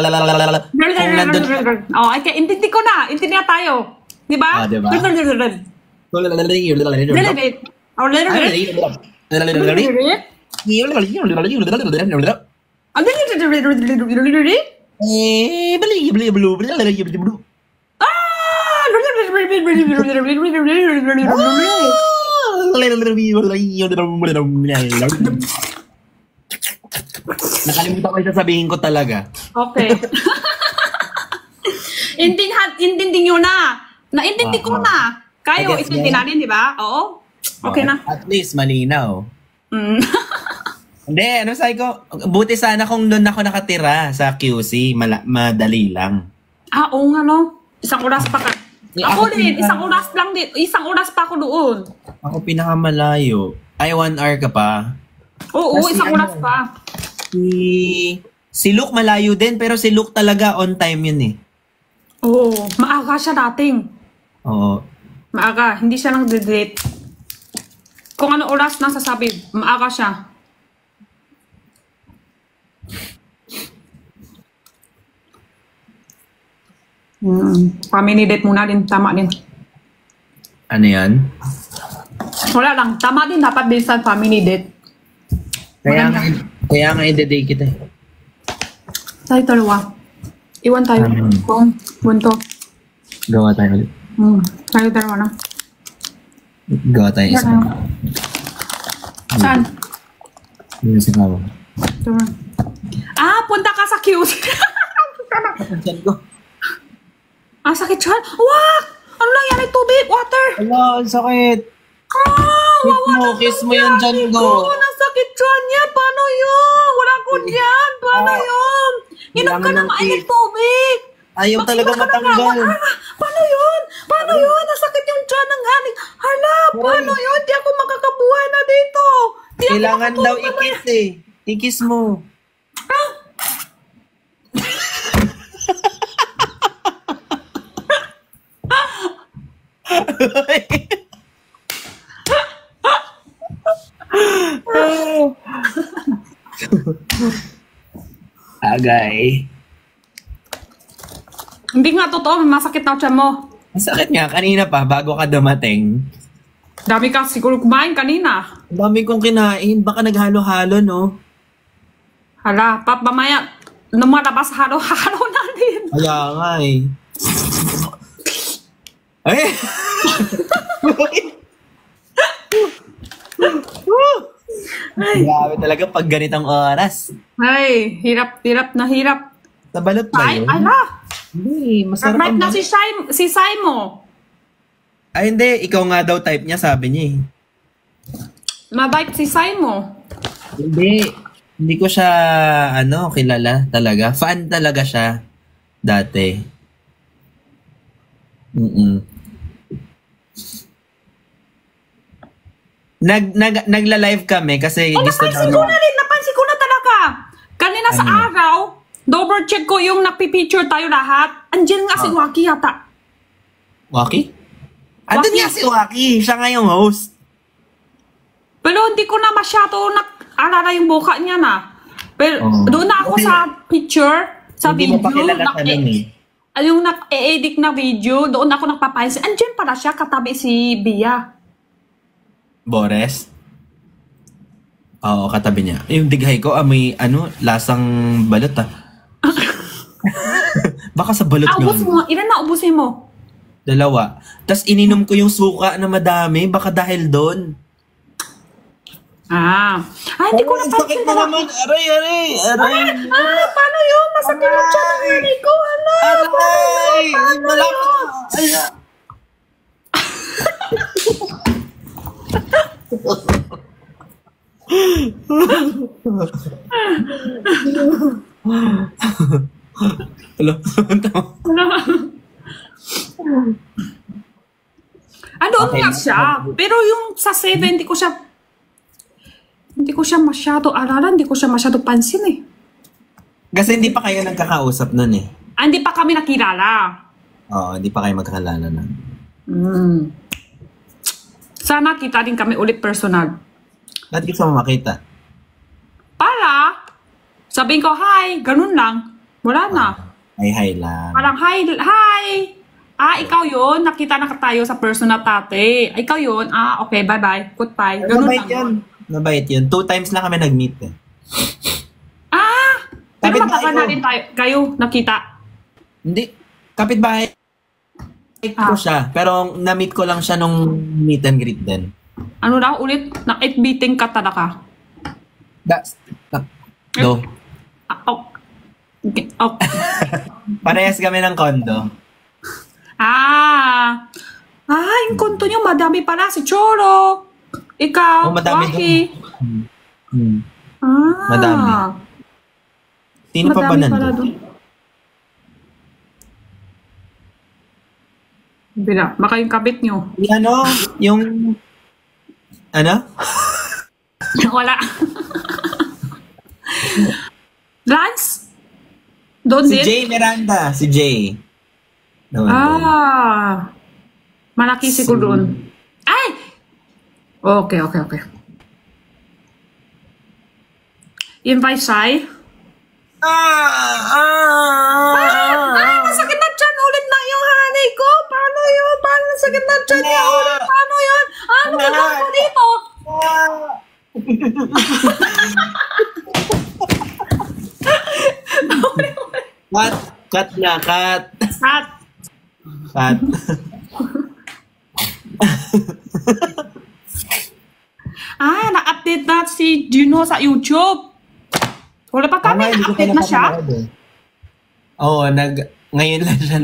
Speaker 1: Okay, intindi ko na. Intindi na tayo. Diba?
Speaker 2: Diba? Nakalimutan ko yung sasabihin ko talaga.
Speaker 1: Okay. Intindi nyo na. Naintindi ko na. Kayo, intindi natin, di ba? Oo. Okay na.
Speaker 2: At least, malinaw. Hindi, sabi ko, buti sana kung doon ako nakatira sa QC, madali lang.
Speaker 1: Oo nga, no? Isang oras pa ka.
Speaker 2: Eh,
Speaker 1: Ako
Speaker 2: ako
Speaker 1: din,
Speaker 2: pinaka-
Speaker 1: isang oras lang din. Isang oras pa ako doon.
Speaker 2: Ako pinakamalayo. Ay, 1 hour ka pa.
Speaker 1: Oo,
Speaker 2: Kasi
Speaker 1: isang
Speaker 2: ano,
Speaker 1: oras pa.
Speaker 2: Si, si Luke malayo din, pero si Luke talaga on time yun eh.
Speaker 1: Oo, maaga siya dating.
Speaker 2: Oo.
Speaker 1: Maaga, hindi siya nang delete. Kung ano oras na sasabi, maaga siya. Family date muna din, tama din.
Speaker 2: Ano yan?
Speaker 1: Wala lang, tama din dapat din sa family date.
Speaker 2: Kaya nga i-day kita eh.
Speaker 1: Tayo dalawa. Iwan tayo. Kung bunto.
Speaker 2: Gawa tayo ulit.
Speaker 1: Tayo dalawa na.
Speaker 2: Gawa tayo isa.
Speaker 1: Saan?
Speaker 2: Yun sa kawa.
Speaker 1: Ito na. Ah, punta ka sa cute.
Speaker 2: Saan ko?
Speaker 1: Ah, sakit siya. Wak! Ano nangyari? Tubig? Water?
Speaker 2: Ala, ang sakit.
Speaker 1: Ah,
Speaker 2: Kiss mo yung dyan ko.
Speaker 1: Nasakit siya niya. Paano yun? Wala ko dyan. Paano yun? Inom ka
Speaker 2: Kailangan
Speaker 1: na
Speaker 2: ng
Speaker 1: mainit
Speaker 2: tea.
Speaker 1: tubig.
Speaker 2: Ayaw talaga
Speaker 1: Magsimba ka na
Speaker 2: matanggal.
Speaker 1: nga. Paano yun? Paano yun? Nasakit yung tiyan ng haning. Hala, paano yun? Di ako makakabuhay na dito. Di ako
Speaker 2: Kailangan daw
Speaker 1: makatulog na-
Speaker 2: i-kiss eh. I-kiss mo. Agay.
Speaker 1: Hindi nga totoo, masakit na tiyan mo.
Speaker 2: Ang sakit nga kanina pa bago ka dumating.
Speaker 1: Dami ka siguro kumain kanina.
Speaker 2: Ang dami kong kinain. Baka naghalo-halo, no?
Speaker 1: Hala, pap, mamaya, lumalabas halo-halo na din.
Speaker 2: Kaya nga eh. Ay! Grabe talaga pag ganitang oras.
Speaker 1: Ay, hirap na hirap.
Speaker 2: Sa balot ba
Speaker 1: Ay,
Speaker 2: yun?
Speaker 1: ala,
Speaker 2: Hindi, masarap
Speaker 1: right
Speaker 2: ang
Speaker 1: na
Speaker 2: balot.
Speaker 1: si Saimo.
Speaker 2: Ay, hindi. Ikaw nga daw type niya, sabi niya eh.
Speaker 1: Mabait si Saimo.
Speaker 2: Hindi. Hindi ko siya, kilala talaga. Fan talaga siya. Dati. Nagla-live kami kasi gusto
Speaker 1: Napansin ko na talaga. Kanina sa araw, double check ko yung napipicture tayo lahat. Andiyan nga si Waki yata.
Speaker 2: Waki? Andun
Speaker 1: Waki.
Speaker 2: nga si Waki. Siya nga yung host.
Speaker 1: Pero hindi ko na masyado alala yung buka niya na. Pero
Speaker 2: Oo.
Speaker 1: doon na ako
Speaker 2: Okay.
Speaker 1: sa picture, sa
Speaker 2: Hindi mo pa
Speaker 1: video.
Speaker 2: kilala siya nun eh.
Speaker 1: Yung nag-edit na video, doon ako nagpapansin. Andiyan pala siya, katabi si Bia.
Speaker 2: Bores? Oo, katabi niya. Yung dighay ko, may lasang balot ah. Baka sa balot
Speaker 1: Ubus
Speaker 2: yun.
Speaker 1: mo, ilan na ubusin mo?
Speaker 2: 2. Tapos ininom ko yung suka na madami, baka dahil doon.
Speaker 1: Hindi ko
Speaker 2: Ay,
Speaker 1: napansin
Speaker 2: sakit na
Speaker 1: na.
Speaker 2: naman. Aray.
Speaker 1: Paano yun? Masakit yung tiyan ng nanay ko.
Speaker 2: Aray! Malapit. Ay, Hello?
Speaker 1: Doon
Speaker 2: Okay.
Speaker 1: nga siya. Pero yung sa 7, hindi ko siya masyado alala, hindi ko siya masyado pansin eh.
Speaker 2: Kasi hindi pa kayo nagkakausap nun eh.
Speaker 1: Hindi pa kami nakilala.
Speaker 2: Oo, hindi pa kayo magkakalala nun.
Speaker 1: Sana kita din kami ulit personal.
Speaker 2: Ba't gusto mo makita?
Speaker 1: Para, sabihin ko, hi, ganun lang. Wala na.
Speaker 2: Ay, hi lang.
Speaker 1: Parang, hi. Ikaw yun. Nakita na tayo sa personal tate. Ikaw yun. Okay, bye-bye. Goodbye. Ganun
Speaker 2: Mabait
Speaker 1: lang.
Speaker 2: yun. Mabait yun. 2 times lang kami nag-meet eh.
Speaker 1: Pero
Speaker 2: Kapit-bahay
Speaker 1: matagal
Speaker 2: ko.
Speaker 1: na rin kayo nakita.
Speaker 2: Hindi. Kapitbahay ko siya. Pero na-meet ko lang siya nung meet and greet din.
Speaker 1: Ano daw ulit? Na-beating ka talaga.
Speaker 2: Do.
Speaker 1: Okay.
Speaker 2: Parehas kami ng kondo.
Speaker 1: Yung konto nyo, madami pala si Choro. Ikaw,
Speaker 2: Oh, madami
Speaker 1: Waki.
Speaker 2: Madami. Sino pa ba
Speaker 1: Madami pala
Speaker 2: nandun?
Speaker 1: doon. Bila, baka yung kabit nyo.
Speaker 2: Yung ano? Yung... Ano?
Speaker 1: Wala. Lance? Doon
Speaker 2: Si
Speaker 1: din?
Speaker 2: Jay Miranda. Si Jay. Naman doon.
Speaker 1: Malaki siguro doon. Ay! Okay. Invite Sai? Ay, masakit na dyan ulit na yung hanay ko. Paano yun? Paano masakit na dyan yung ulit? Paano yun? Ano gagawin ko dito?
Speaker 2: Cut na, cut.
Speaker 1: At,
Speaker 2: Cut.
Speaker 1: na-update na si Juno sa YouTube. Wala pa kami, na-update na siya.
Speaker 2: Oo, ngayon lang siya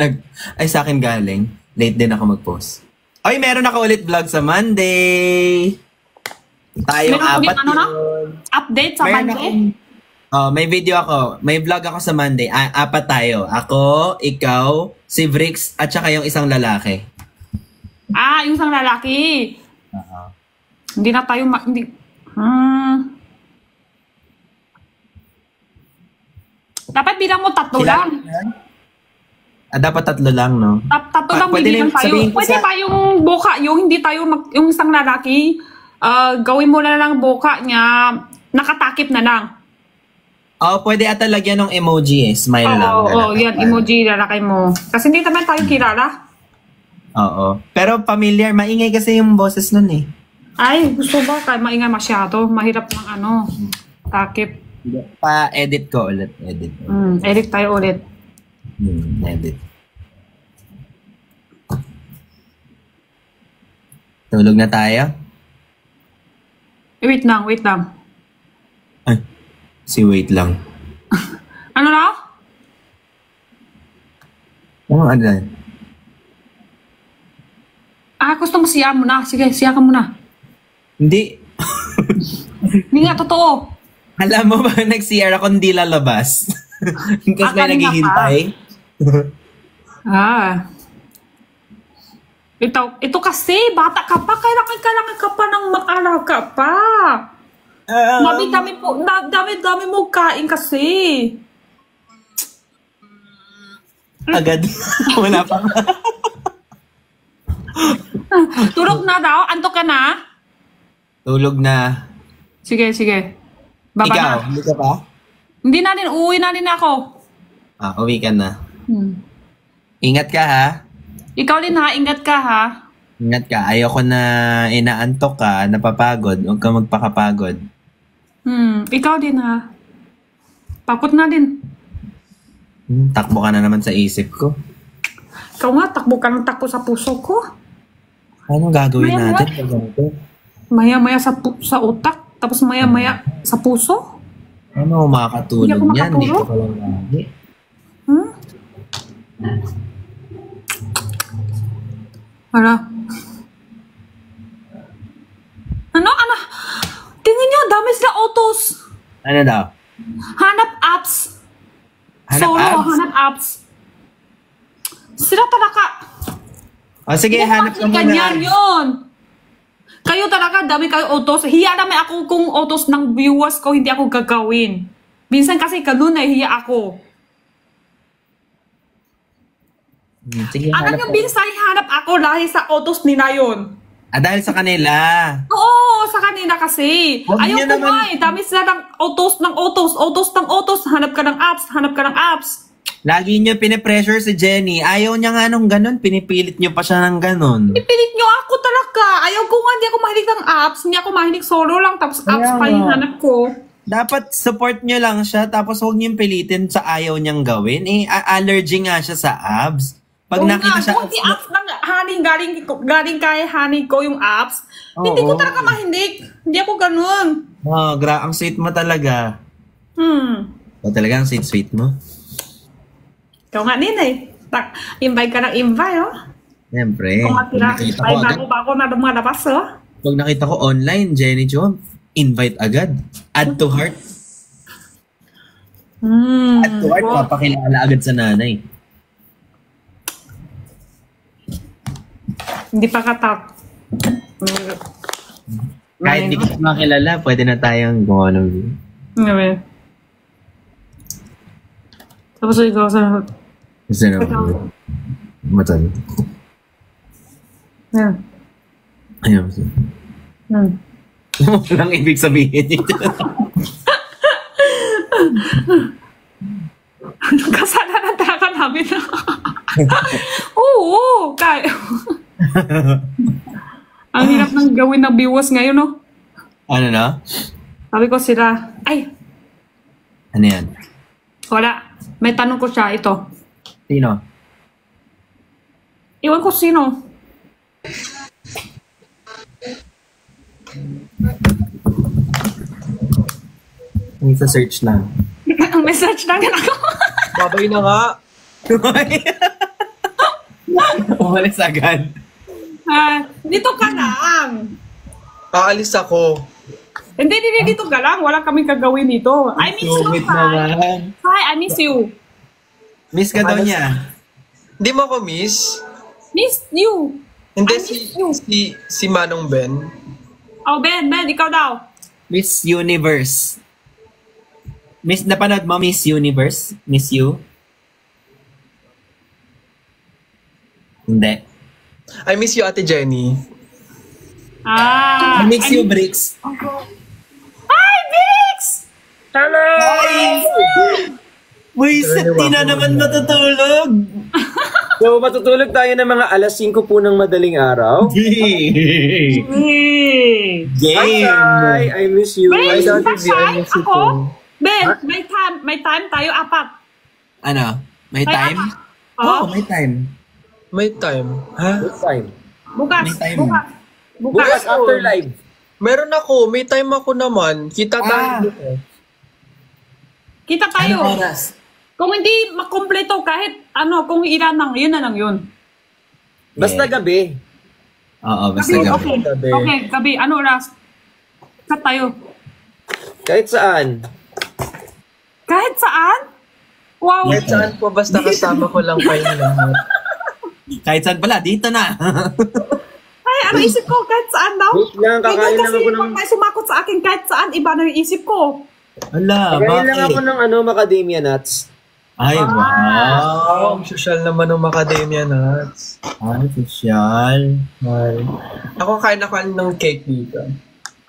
Speaker 2: ay sa akin galing. Late din ako mag-post. Ay, meron ako ulit vlog sa Monday. Tayong
Speaker 1: Meron ulit
Speaker 2: apat
Speaker 1: ano na?
Speaker 2: yun.
Speaker 1: Update sa Monday?
Speaker 2: May video ako. May vlog ako sa Monday. Apat tayo. Ako, ikaw, si Vrix, at saka yung isang lalaki.
Speaker 1: Yung isang lalaki. Hindi na tayo hindi. Dapat bilang mo tatlo lang.
Speaker 2: Dapat tatlo lang, no?
Speaker 1: Tatlo lang
Speaker 2: Pwede
Speaker 1: bibilang
Speaker 2: na-
Speaker 1: tayo.
Speaker 2: sabihin ko
Speaker 1: Pwede
Speaker 2: sa-
Speaker 1: ba yung boka, yung hindi tayo, yung isang lalaki, gawin mo na lang boka niya, nakatakip na lang.
Speaker 2: Pwede ata lagyan ng emoji eh. Smile lang.
Speaker 1: Oo, yan, emoji lalaki mo. Kasi hindi naman tayo kilala.
Speaker 2: Oo. Pero familiar, maingay kasi yung boses nun eh.
Speaker 1: Ay, gusto ba? Kaya maingay masyado. Mahirap ng takip.
Speaker 2: Pa-edit ko ulit.
Speaker 1: Edit tayo ulit.
Speaker 2: Edit. Tulog na tayo?
Speaker 1: Wait lang.
Speaker 2: Ay, wait lang.
Speaker 1: Ano na?
Speaker 2: Ano yan?
Speaker 1: Gusto mo siya mo na. Sige, siya ka muna.
Speaker 2: Hindi.
Speaker 1: Hindi nga, totoo.
Speaker 2: Alam mo ba, nag-CR ako hindi lalabas? Kasi may
Speaker 1: kanina
Speaker 2: naghihintay.
Speaker 1: Ito kasi, bata ka pa, kailangan ka pa ng mag-alaga pa. Dami mo kain kasi.
Speaker 2: Agad. Wala pa.
Speaker 1: Tulog na daw? Antok ka na?
Speaker 2: Tulog na.
Speaker 1: Sige. Baba
Speaker 2: Ikaw,
Speaker 1: na.
Speaker 2: hindi ka pa?
Speaker 1: Hindi na din, uuwi na din ako.
Speaker 2: Uwi ka na. Ingat ka ha.
Speaker 1: Ikaw din ha, ingat ka ha.
Speaker 2: Ingat ka. Ayoko na inaantok ka, napapagod. Huwag ka magpakapagod.
Speaker 1: Ikaw din ha. Pagod na din.
Speaker 2: Takbo ka na naman sa isip ko.
Speaker 1: Ikaw nga, takbo ka ng takbo sa puso ko.
Speaker 2: Ano gagawin
Speaker 1: Maya,
Speaker 2: natin? Pag ganito?
Speaker 1: Maya-maya sa utak, tapos maya-maya sa puso.
Speaker 2: Ano makakatulog
Speaker 1: Hindi ako
Speaker 2: yan?
Speaker 1: makatulog.
Speaker 2: Dito ka lang lagi.
Speaker 1: Ano? Ano? Tingnan nyo, dami sila autos.
Speaker 2: Ano daw?
Speaker 1: Hanap apps. Hanap apps. Sila talaga.
Speaker 2: Sige, hanap ka muna.
Speaker 1: Ganyan yun. Kayo talaga, dami kayo autos. Hiya naman ako kung autos ng viewers ko, hindi ako gagawin. Minsan kasi ganun na hiya ako.
Speaker 2: Sige,
Speaker 1: Ano
Speaker 2: hanap
Speaker 1: yung
Speaker 2: ka.
Speaker 1: minsan hanap ako dahil sa autos nila yun?
Speaker 2: Dahil sa kanila.
Speaker 1: Oo, sa kanila kasi.
Speaker 2: Huwag
Speaker 1: Ayaw
Speaker 2: niyo
Speaker 1: ko
Speaker 2: naman-
Speaker 1: nga eh. Dami sila ng autos. Hanap ka ng apps.
Speaker 2: Lagi nyo pinipressure si Jenny. Ayaw niya nga nung ganun. Pinipilit nyo pa siya ng ganun.
Speaker 1: Pipilit nyo ako talaga. Ayaw ko nga, hindi ako mahilig ng apps. Hindi ako mahilig solo lang. Tapos apps
Speaker 2: Kaya
Speaker 1: pa yung
Speaker 2: nga.
Speaker 1: hanap ko.
Speaker 2: Dapat support nyo lang siya. Tapos huwag nyo yung pilitin sa ayaw niyang gawin. Allergy nga siya sa abs. Pag
Speaker 1: Oo
Speaker 2: nakita
Speaker 1: nga,
Speaker 2: siya...
Speaker 1: kung si apps ng honey, galing kay honey ko yung apps, hindi ko
Speaker 2: Oo.
Speaker 1: talaga mahilig. Hindi ako ganun.
Speaker 2: Ang sweet mo talaga. Talaga ang sweet mo.
Speaker 1: Ikaw nga din eh. Invite ka ng invite, oh.
Speaker 2: Siyempre.
Speaker 1: Kung matira,
Speaker 2: Pag nakita ko
Speaker 1: ay
Speaker 2: agad.
Speaker 1: bago na lumalabas, oh.
Speaker 2: Pag nakita ko online, Jenny Jo, invite agad. Add to heart. Add to heart,
Speaker 1: Wow.
Speaker 2: papakilala agad sa nanay.
Speaker 1: Hindi pa katak.
Speaker 2: Kahit hindi ko makilala, pwede na tayong gumawa ng video.
Speaker 1: Ngayon. Tapos ikaw sa...
Speaker 2: Gusto na matan.
Speaker 1: Yan.
Speaker 2: Ayun.
Speaker 1: Yan.
Speaker 2: Walang ibig sabihin ito.
Speaker 1: Kasalanan talaga namin. Oo, kaya. Ang hirap nang gawin ng viewers ngayon, no?
Speaker 2: Ano na?
Speaker 1: Sabi ko sila, ay,
Speaker 2: Ano yan?
Speaker 1: wala. May tanong ko siya, ito.
Speaker 2: Sino?
Speaker 1: Iwan ko sino.
Speaker 2: Yung sa search lang.
Speaker 1: Ang message lang yan ako.
Speaker 3: Babay na nga.
Speaker 2: Umalis agad.
Speaker 1: Dito ka lang.
Speaker 3: Aalis ako.
Speaker 1: Hindi, dito ka lang. Wala kaming kagawin dito. I miss you,
Speaker 2: Sungit
Speaker 1: Sai.
Speaker 2: naman.
Speaker 1: Sai, I miss you.
Speaker 2: Miss ka daw niya.
Speaker 3: Hindi mo ako miss.
Speaker 1: Miss you.
Speaker 3: Hindi
Speaker 1: I miss you.
Speaker 3: si Manong Ben.
Speaker 1: Oh, Ben, ikaw daw.
Speaker 2: Miss Universe. Miss, napanood mo Miss Universe? Miss You? Hindi.
Speaker 3: I miss you, Ate Jenny.
Speaker 1: Ah.
Speaker 2: Miss You, Bricks.
Speaker 1: Hi, Vix!
Speaker 3: Hello!
Speaker 2: Wisit, di na naman matutulog.
Speaker 4: So, matutulog tayo ng mga alas 5 po ng madaling araw.
Speaker 1: Hey.
Speaker 4: Hi, Sai! I miss you.
Speaker 1: Ben,
Speaker 3: Ay, dati
Speaker 1: ba,
Speaker 3: di, I
Speaker 1: Sai?
Speaker 3: miss you
Speaker 1: Ako?
Speaker 3: too.
Speaker 1: Ben, may time tayo, apat.
Speaker 2: Ano? May time?
Speaker 1: Oo.
Speaker 2: Oo, may time.
Speaker 3: May time. Ha?
Speaker 4: Good time.
Speaker 1: Bukas.
Speaker 2: May time.
Speaker 4: Bukas after live.
Speaker 3: Meron ako. May time ako naman. Kita tayo dito.
Speaker 1: Kita tayo.
Speaker 2: Anong oras?
Speaker 1: Kung hindi makumpleto kahit kung ilan lang, yun na lang yun.
Speaker 4: Basta gabi.
Speaker 2: Oo, basta
Speaker 1: Gabi,
Speaker 2: gabi.
Speaker 1: okay. Okay, gabi. Ano oras? Kat tayo.
Speaker 4: Kahit saan.
Speaker 1: Kahit saan? Wow.
Speaker 3: Kahit saan po, basta kasama ko lang kayo lahat.
Speaker 2: Kahit saan pala, dito na.
Speaker 1: Ay, ano isip ko? Kahit saan daw?
Speaker 4: Wait lang, kakain lang ako ng...
Speaker 1: Pag may sumakot sa akin kahit saan, iba na yung isip ko.
Speaker 2: Ala,
Speaker 4: Kakain lang ako
Speaker 2: bakit?
Speaker 4: ng macadamia nuts.
Speaker 2: Ay, wow.
Speaker 3: Ang social naman ng Macadamia Nuts.
Speaker 2: Ay, social. Ay.
Speaker 3: Ako kain ng cake dito.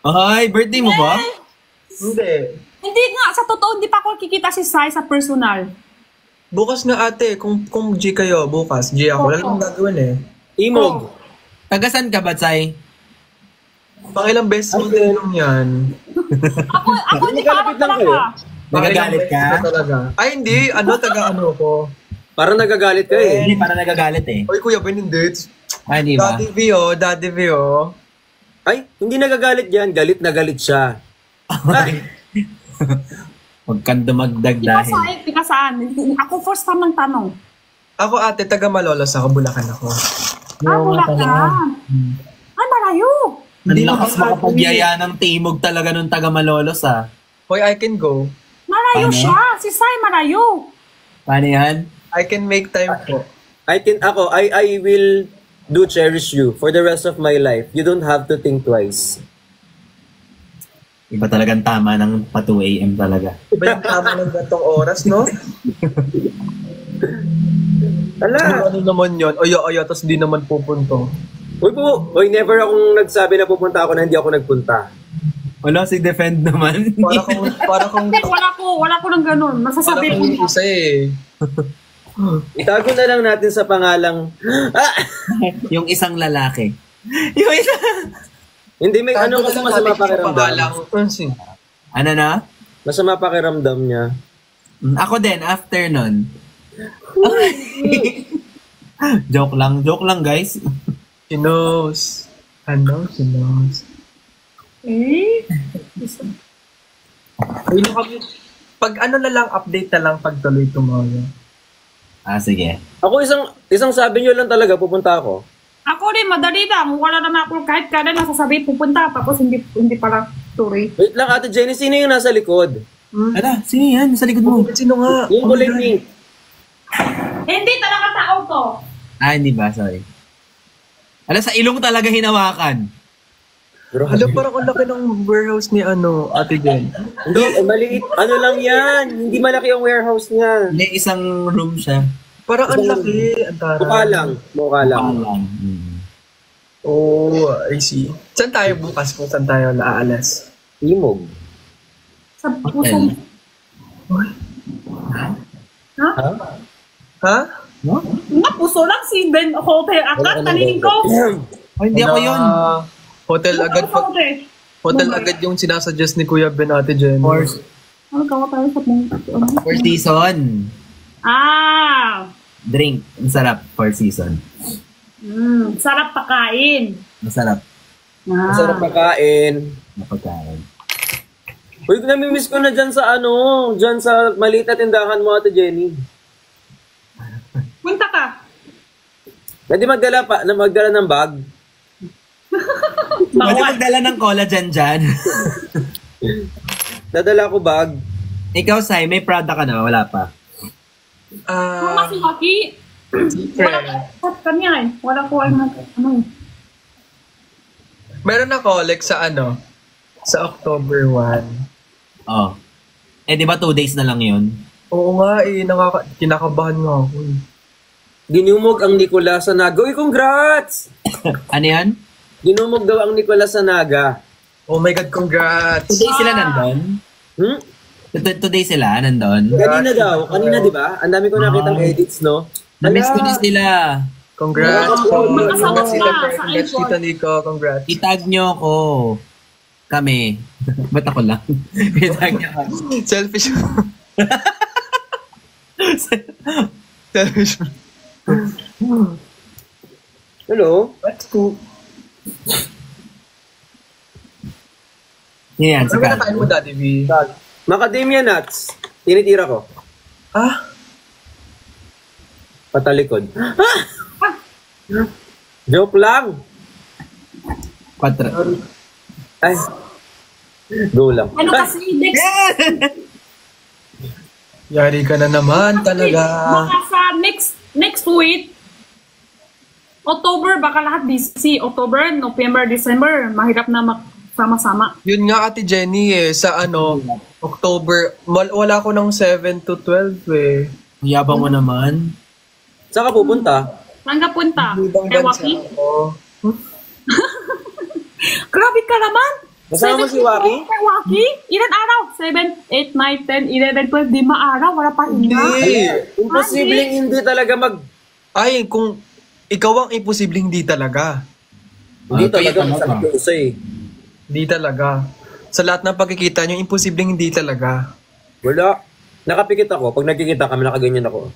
Speaker 2: Ay, birthday mo ba?
Speaker 3: Hindi.
Speaker 1: Hindi nga, sa totoo, hindi pa ako kikita si Sai sa personal.
Speaker 3: Bukas nga ate, kung G kayo, bukas. G ako. Wala lang gagawin eh.
Speaker 4: Imog.
Speaker 2: Tagasan ka ba, Tsai?
Speaker 3: Pang ilang beses mo din lang yan.
Speaker 1: Ako hindi pa ako
Speaker 4: Nagkalapit lang kayo.
Speaker 1: talaga.
Speaker 2: Nagagalit ka?
Speaker 3: Talaga. Ay, hindi. Taga-ano ko.
Speaker 4: Parang nagagalit ka eh.
Speaker 2: Hindi, para nagagalit eh.
Speaker 3: Oy, Kuya Ben, hindi.
Speaker 2: Ay, di ba?
Speaker 3: Daddy V, oh.
Speaker 4: Ay, hindi nagagalit yan. Galit na galit siya.
Speaker 2: Huwag kang dumagdag dahil.
Speaker 1: Di ka saan? Ako first time ng tanong.
Speaker 3: Ako ate, taga Malolos ako. Bulacan ako.
Speaker 1: Wala ka. Ay, malayo.
Speaker 2: Ang lakas makapagyaya ng timog talaga nung taga Malolos ah.
Speaker 3: Hoy, I can go.
Speaker 1: Malayo
Speaker 2: Ano?
Speaker 1: siya. Si Sai malayo.
Speaker 2: Paano yan?
Speaker 3: I can make time po.
Speaker 4: I will do cherish you for the rest of my life. You don't have to think twice.
Speaker 2: Iba talagang tama ng pa 2 a.m. talaga.
Speaker 3: Iba yung tama ng gantong oras, no?
Speaker 4: Ala.
Speaker 3: Ano naman yun? Oyo, tapos di naman pupunto.
Speaker 4: Uy, never akong nagsabi na pupunta ako na hindi ako nagpunta.
Speaker 2: Wala, si Defend naman.
Speaker 3: Para kung
Speaker 1: Wala ko ng ganun. Masasabi ko niya.
Speaker 3: isa eh.
Speaker 4: Itago na lang natin sa pangalang...
Speaker 2: Yung isang lalaki. Yung isang...
Speaker 4: Hindi, may ano kasi masama pakiramdam.
Speaker 2: Ano na?
Speaker 4: Masama pakiramdam niya.
Speaker 2: Ako din, after nun. Joke lang guys.
Speaker 3: She knows. Ano? She knows. Pag ano na lang, update na lang pag tuloy tomorrow.
Speaker 2: Sige.
Speaker 4: Ako isang sabi niyo lang talaga pupunta ako.
Speaker 1: Ako din, madali lang. Wala naman ako kahit kailan nasasabi pupunta. Tapos hindi pala tuloy.
Speaker 4: Wait lang, Ate Jenny, sino yung nasa likod?
Speaker 2: Ala, sino yan? Sa likod mo.
Speaker 3: Sino nga?
Speaker 4: Yung kulay pink.
Speaker 1: Hindi talaga tao to.
Speaker 2: Hindi ba? Sorry. Alam, sa ilong talaga hinawakan.
Speaker 4: Bro,
Speaker 3: Alam, parang ang laki ng warehouse ni Ate Jen.
Speaker 4: hindi, maliit. Ano lang yan? Hindi malaki yung warehouse niya.
Speaker 2: Hindi, isang room siya.
Speaker 3: Parang ang laki. Ang tara.
Speaker 4: Mukha lang. Mukha lang.
Speaker 3: Oh, I see. Saan tayo bukas kung saan tayo naaalas?
Speaker 4: Imog.
Speaker 1: Sa pusong... Ha?
Speaker 3: Ha?
Speaker 2: No?
Speaker 1: Nga, puso lang si Ben Hotel. Akat, taningin ko.
Speaker 2: Ay, hindi ako yun.
Speaker 3: Hotel agad pa. Hotel agad yung sinasuggest ni Kuya Ben, Ate Jen.
Speaker 1: Ano kawa tayo sa mga...
Speaker 2: Four season.
Speaker 1: Ah!
Speaker 2: Drink. Ang sarap. Four season.
Speaker 1: Sarap pakain.
Speaker 2: Masarap.
Speaker 4: Masarap pakain.
Speaker 2: Napagkain.
Speaker 4: Uy, namimiss ko na dyan sa dyan sa maliit na tindahan mo, Ate Jenny.
Speaker 1: Punta ka.
Speaker 4: Pwede magdala ng bag.
Speaker 2: Pwede magdala ng cola dyan.
Speaker 4: Dadala ko bag.
Speaker 2: Ikaw, Sai, may Prada ka na? Wala pa.
Speaker 1: Maki-maki. Wala ko kanya eh. Wala ko ano eh.
Speaker 3: Meron ako, like sa sa October 1.
Speaker 2: Oh. Eh, di ba 2 days na lang yun?
Speaker 3: Oo nga kinakabahan nga ako.
Speaker 4: Dinumog ang Nicolas sa Naga. Uy, congrats!
Speaker 2: Ano yan?
Speaker 4: Dinumog daw ang Nicolas sa Naga.
Speaker 3: Oh my God, congrats!
Speaker 2: Today sila nandun? Today sila nandun?
Speaker 4: Kanina daw. Kanina, di ba? Ang dami ko nakitang edits, no?
Speaker 2: Na-miss ko na sila.
Speaker 3: Congrats!
Speaker 1: Magkasama
Speaker 3: Congrats,
Speaker 1: sila sa
Speaker 3: congrats,
Speaker 1: iPhone.
Speaker 3: Tita Nico. Congrats.
Speaker 2: Itag nyo ako. Kami. Ba't ako lang? Itag nyo ako.
Speaker 3: Selfish. Selfish.
Speaker 4: Hello?
Speaker 3: That's cool.
Speaker 2: Yan,
Speaker 3: Ano ba nakain mo, Daddy V?
Speaker 4: Macadamia nuts. Tinitira ko.
Speaker 3: Ah?
Speaker 4: Patalikod. Joke lang.
Speaker 2: 4.
Speaker 4: Ay. Go lang.
Speaker 1: Ano kasi
Speaker 3: Yari ka na naman talaga.
Speaker 1: Baka sa next week, October, baka lahat busy. October, November, December, mahirap na sama-sama.
Speaker 3: Yun nga, Ate Jenny sa October, wala ko ng 7 to 12 eh.
Speaker 2: Yabang mo naman.
Speaker 4: Saan ka pupunta?
Speaker 1: Saan ka punta?
Speaker 3: Ibang bansa
Speaker 1: Ewaki?
Speaker 3: ako.
Speaker 1: Grabe ka naman!
Speaker 4: Kasama mo si Waki?
Speaker 1: Waki? Ilan araw? 7, 8, 9, 10, 11, 12, 5 araw. Wala pa hinga.
Speaker 3: Hindi.
Speaker 4: Imposibleng hindi talaga
Speaker 3: Ay, kung ikaw ang imposibleng hindi talaga.
Speaker 4: Hindi
Speaker 2: kaya
Speaker 4: talaga
Speaker 2: talaga.
Speaker 4: masakit yung uso eh.
Speaker 3: Hindi talaga. Sa lahat ng pagkikita nyo, imposibleng hindi talaga.
Speaker 4: Wala. Nakapikit ako. Pag nagkikita kami, nakaganyan ako.